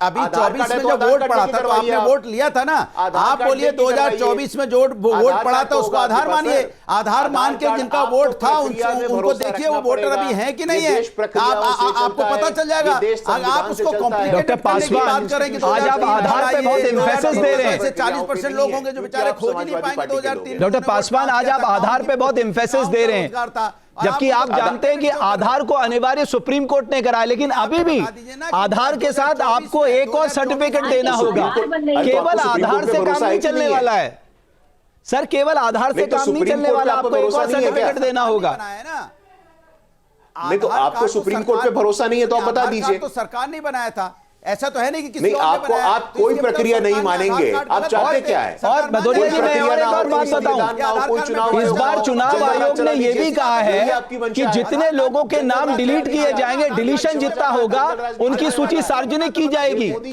S12: अभी 24 में जो वोट पड़ा था, तो आपने वोट लिया था ना, आप बोलिए 2024 में जो वोट पड़ा था उसको आधार मानिए। आधार मान के जिनका वोट था उनको देखिए वो वोटर अभी है कि नहीं है, आपको पता चल जाएगा। आप उसको
S8: डॉक्टर पासवान बात करेंगे, आज आप आधार पे बहुत एम्फेसिस दे रहे हैं।
S12: 40% लोग होंगे जो बेचारे खोज नहीं पाएंगे 2003।
S8: डॉक्टर पासवान, आज आप आधार पे बहुत एम्फेसिस दे रहे हैं, जबकि आप जानते हैं कि आधार को अनिवार्य सुप्रीम कोर्ट ने कराया, लेकिन अभी भी आधार के साथ आपको एक और सर्टिफिकेट देना होगा। केवल आधार से काम नहीं चलने वाला है सर, केवल आधार से काम नहीं चलने वाला, आपको एक और सर्टिफिकेट देना होगा।
S11: नहीं तो आपको सुप्रीम कोर्ट पे भरोसा नहीं है तो आप बता दीजिए।
S12: तो सरकार ने बनाया था, ऐसा तो है नहीं कि किसी
S11: नहीं, आपको आप कोई प्रक्रिया नहीं मानेंगे, आप चाहते क्या है?
S8: और भदौरिया जी, मैं और एक और बात बताऊं, इस बार चुनाव आयोग ने यह भी कहा है कि जितने लोगों के नाम डिलीट किए जाएंगे, डिलीशन जितना होगा उनकी सूची सार्वजनिक की जाएगी।
S11: मोदी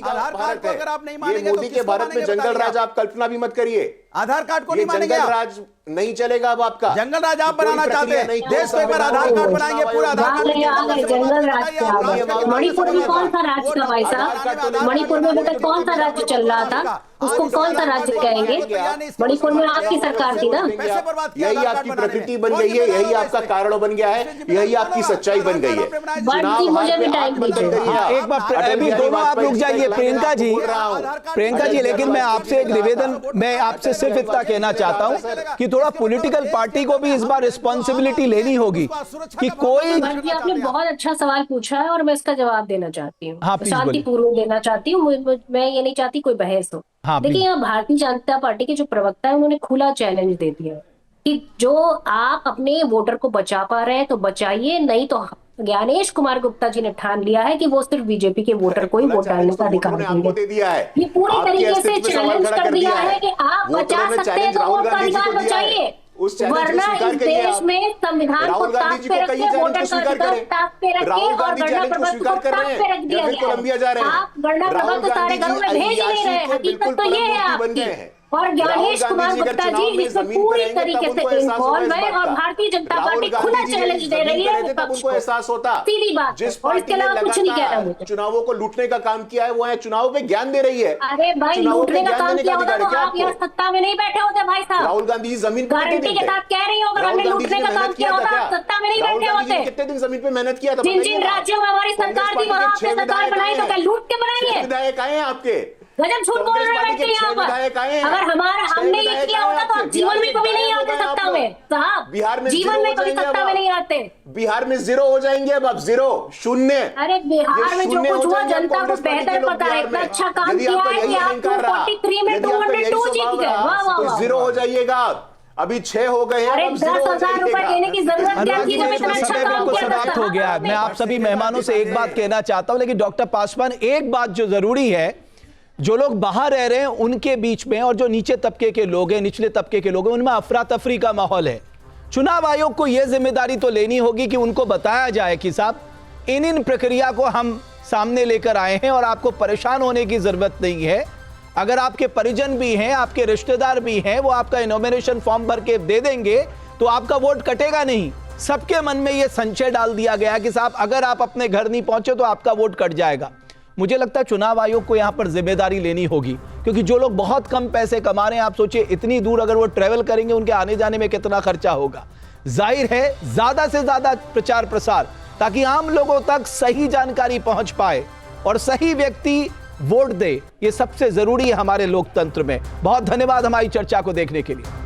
S11: के भारत में जंगल राज आप कल्पना भी मत करिए।
S12: आधार कार्ड को नहीं मानेंगे,
S11: जंगल राज नहीं चलेगा अब आपका।
S12: जंगल राज आप बनाना चाहते हैं, देश को एक बार आधार कार्ड बनाएंगे, पूरा आधार कार्ड।
S10: जंगल राज मणिपुर में कौन सा राज्य था भाई साहब? मणिपुर में अभी तक कौन सा राज्य चल रहा था, उसको कौन सा राज्य कहेंगे? मणिपुर में आपकी सरकार थी ना।
S11: यही आपकी प्रकृति बन गई है, यही आपका कारण बन गया है, यही आपकी सच्चाई बन गई है।
S10: मुझे भी टाइम दीजिए
S8: एक बार, अभी दोनों आप रुक जाइए। प्रियंका जी, लेकिन मैं आपसे एक निवेदन, मैं आपसे सिर्फ इतना कहना चाहता हूं कि थोड़ा पॉलिटिकल पार्टी को भी इस बार रिस्पॉन्सिबिलिटी लेनी होगी कि कोई।
S10: आपने बहुत अच्छा सवाल पूछा है और मैं इसका जवाब देना चाहती हूँ, शांतिपूर्वक देना चाहती हूँ। मैं ये नहीं चाहती कोई बहस हो। देखिए, यहाँ भारतीय जनता पार्टी के जो प्रवक्ता है उन्होंने खुला चैलेंज दे दिया कि जो आप अपने वोटर को बचा पा रहे हैं तो बचाइए, नहीं तो ज्ञानेश कुमार गुप्ता जी ने ठान लिया है कि वो सिर्फ बीजेपी के वोटर को ही वोट डालने का अधिकार देंगे। ये पूरी तरीके से चैलेंज कर दिया है कि आप बचा सकते हैं तो वोट का अधिकार बचाइए, वरना इस देश में संविधान को ताक पे रखे, वोटर का अधिकार ताक पे रखे और गणना प्रपत्र को ताक पे रख दिया गया है। आप गणना प्रपत्र सारे घरों में भेज ही नहीं रहे, हकीकत तो ये है आपकी। और ज्ञानेश कुमार गुप्ता जी इसमें पूरी तरीके से इन्वॉल्व है और भारतीय जनता पार्टी खुला चैलेंज दे रही है विपक्ष को।
S11: एहसास होता
S10: सीधी बात, और इसके अलावा कुछ नहीं कह रहा हूँ।
S11: चुनावों को लूटने का काम किया है, वो है चुनाव पे ज्ञान दे रही है।
S10: अरे भाई, लूटने का काम किया होता तो आप यहाँ सत्ता में नहीं बैठे होते भाई साहब।
S11: राहुल गांधी जमीन
S10: गारंटी के साथ कह रही हूँ, अगर हमने लूटने का काम किया होता आप सत्ता में नहीं बैठे होते।
S11: कितने दिन जमीन पे मेहनत किया था?
S10: जिन जिन राज्यों में हमारी सरकार थी वहाँ आपने सरकार बनाई तो क्या लूट के बनाई है?
S11: विधायक आए हैं आपके,
S10: गजब झूठ बोल रहे हैं यहाँ पर। अगर हमने ये किया होता तो आप जीवन में कभी नहीं आते सत्ता में साहब,
S11: बिहार में
S10: जीवन में कभी सत्ता में नहीं आते।
S11: बिहार में 0 हो जाएंगे अब आप 0 शून्य।
S10: अरे बिहार में जो कुछ हुआ जनता को बेहतर पता है, इतना अच्छा काम किया है कि आप 243 में 202 जीत गए। वाह वाह वाह।
S11: 0 हो जाइएगा आप, अभी 6 हो गए हैं।
S10: अरे 10,000 रुपए देने की जरूरत क्या थी जब इतना अच्छा काम किया
S8: समाप्त हो गया। मैं आप सभी मेहमानों से एक बात कहना चाहता हूं, लेकिन डॉक्टर पासवान एक बात जो जरूरी है, जो लोग बाहर रह रहे हैं उनके बीच में और जो नीचे तबके के लोग हैं, निचले तबके के लोग हैं, उनमें अफरा तफरी का माहौल है। चुनाव आयोग को यह जिम्मेदारी तो लेनी होगी कि उनको बताया जाए कि साहब इन प्रक्रिया को हम सामने लेकर आए हैं और आपको परेशान होने की जरूरत नहीं है। अगर आपके परिजन भी हैं, आपके रिश्तेदार भी हैं, वो आपका इनॉमिनेशन फॉर्म भर के दे देंगे तो आपका वोट कटेगा नहीं। सबके मन में यह संशय डाल दिया गया कि साहब अगर आप अपने घर नहीं पहुंचे तो आपका वोट कट जाएगा। मुझे लगता है चुनाव आयोग को यहां पर जिम्मेदारी लेनी होगी, क्योंकि जो लोग बहुत कम पैसे कमा रहे हैं, आप सोचिए इतनी दूर अगर वो ट्रेवल करेंगे उनके आने जाने में कितना खर्चा होगा। जाहिर है ज्यादा से ज्यादा प्रचार प्रसार, ताकि आम लोगों तक सही जानकारी पहुंच पाए और सही व्यक्ति वोट दे, ये सबसे जरूरी है हमारे लोकतंत्र में। बहुत धन्यवाद हमारी चर्चा को देखने के लिए।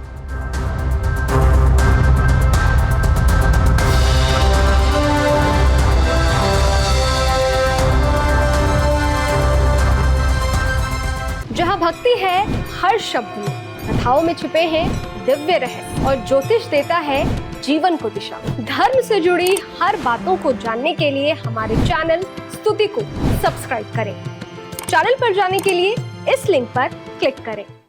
S13: जहाँ भक्ति है हर शब्द में, कथाओं में छुपे हैं दिव्य रहस्य और ज्योतिष देता है जीवन को दिशा। धर्म से जुड़ी हर बातों को जानने के लिए हमारे चैनल स्तुति को सब्सक्राइब करें। चैनल पर जाने के लिए इस लिंक पर क्लिक करें।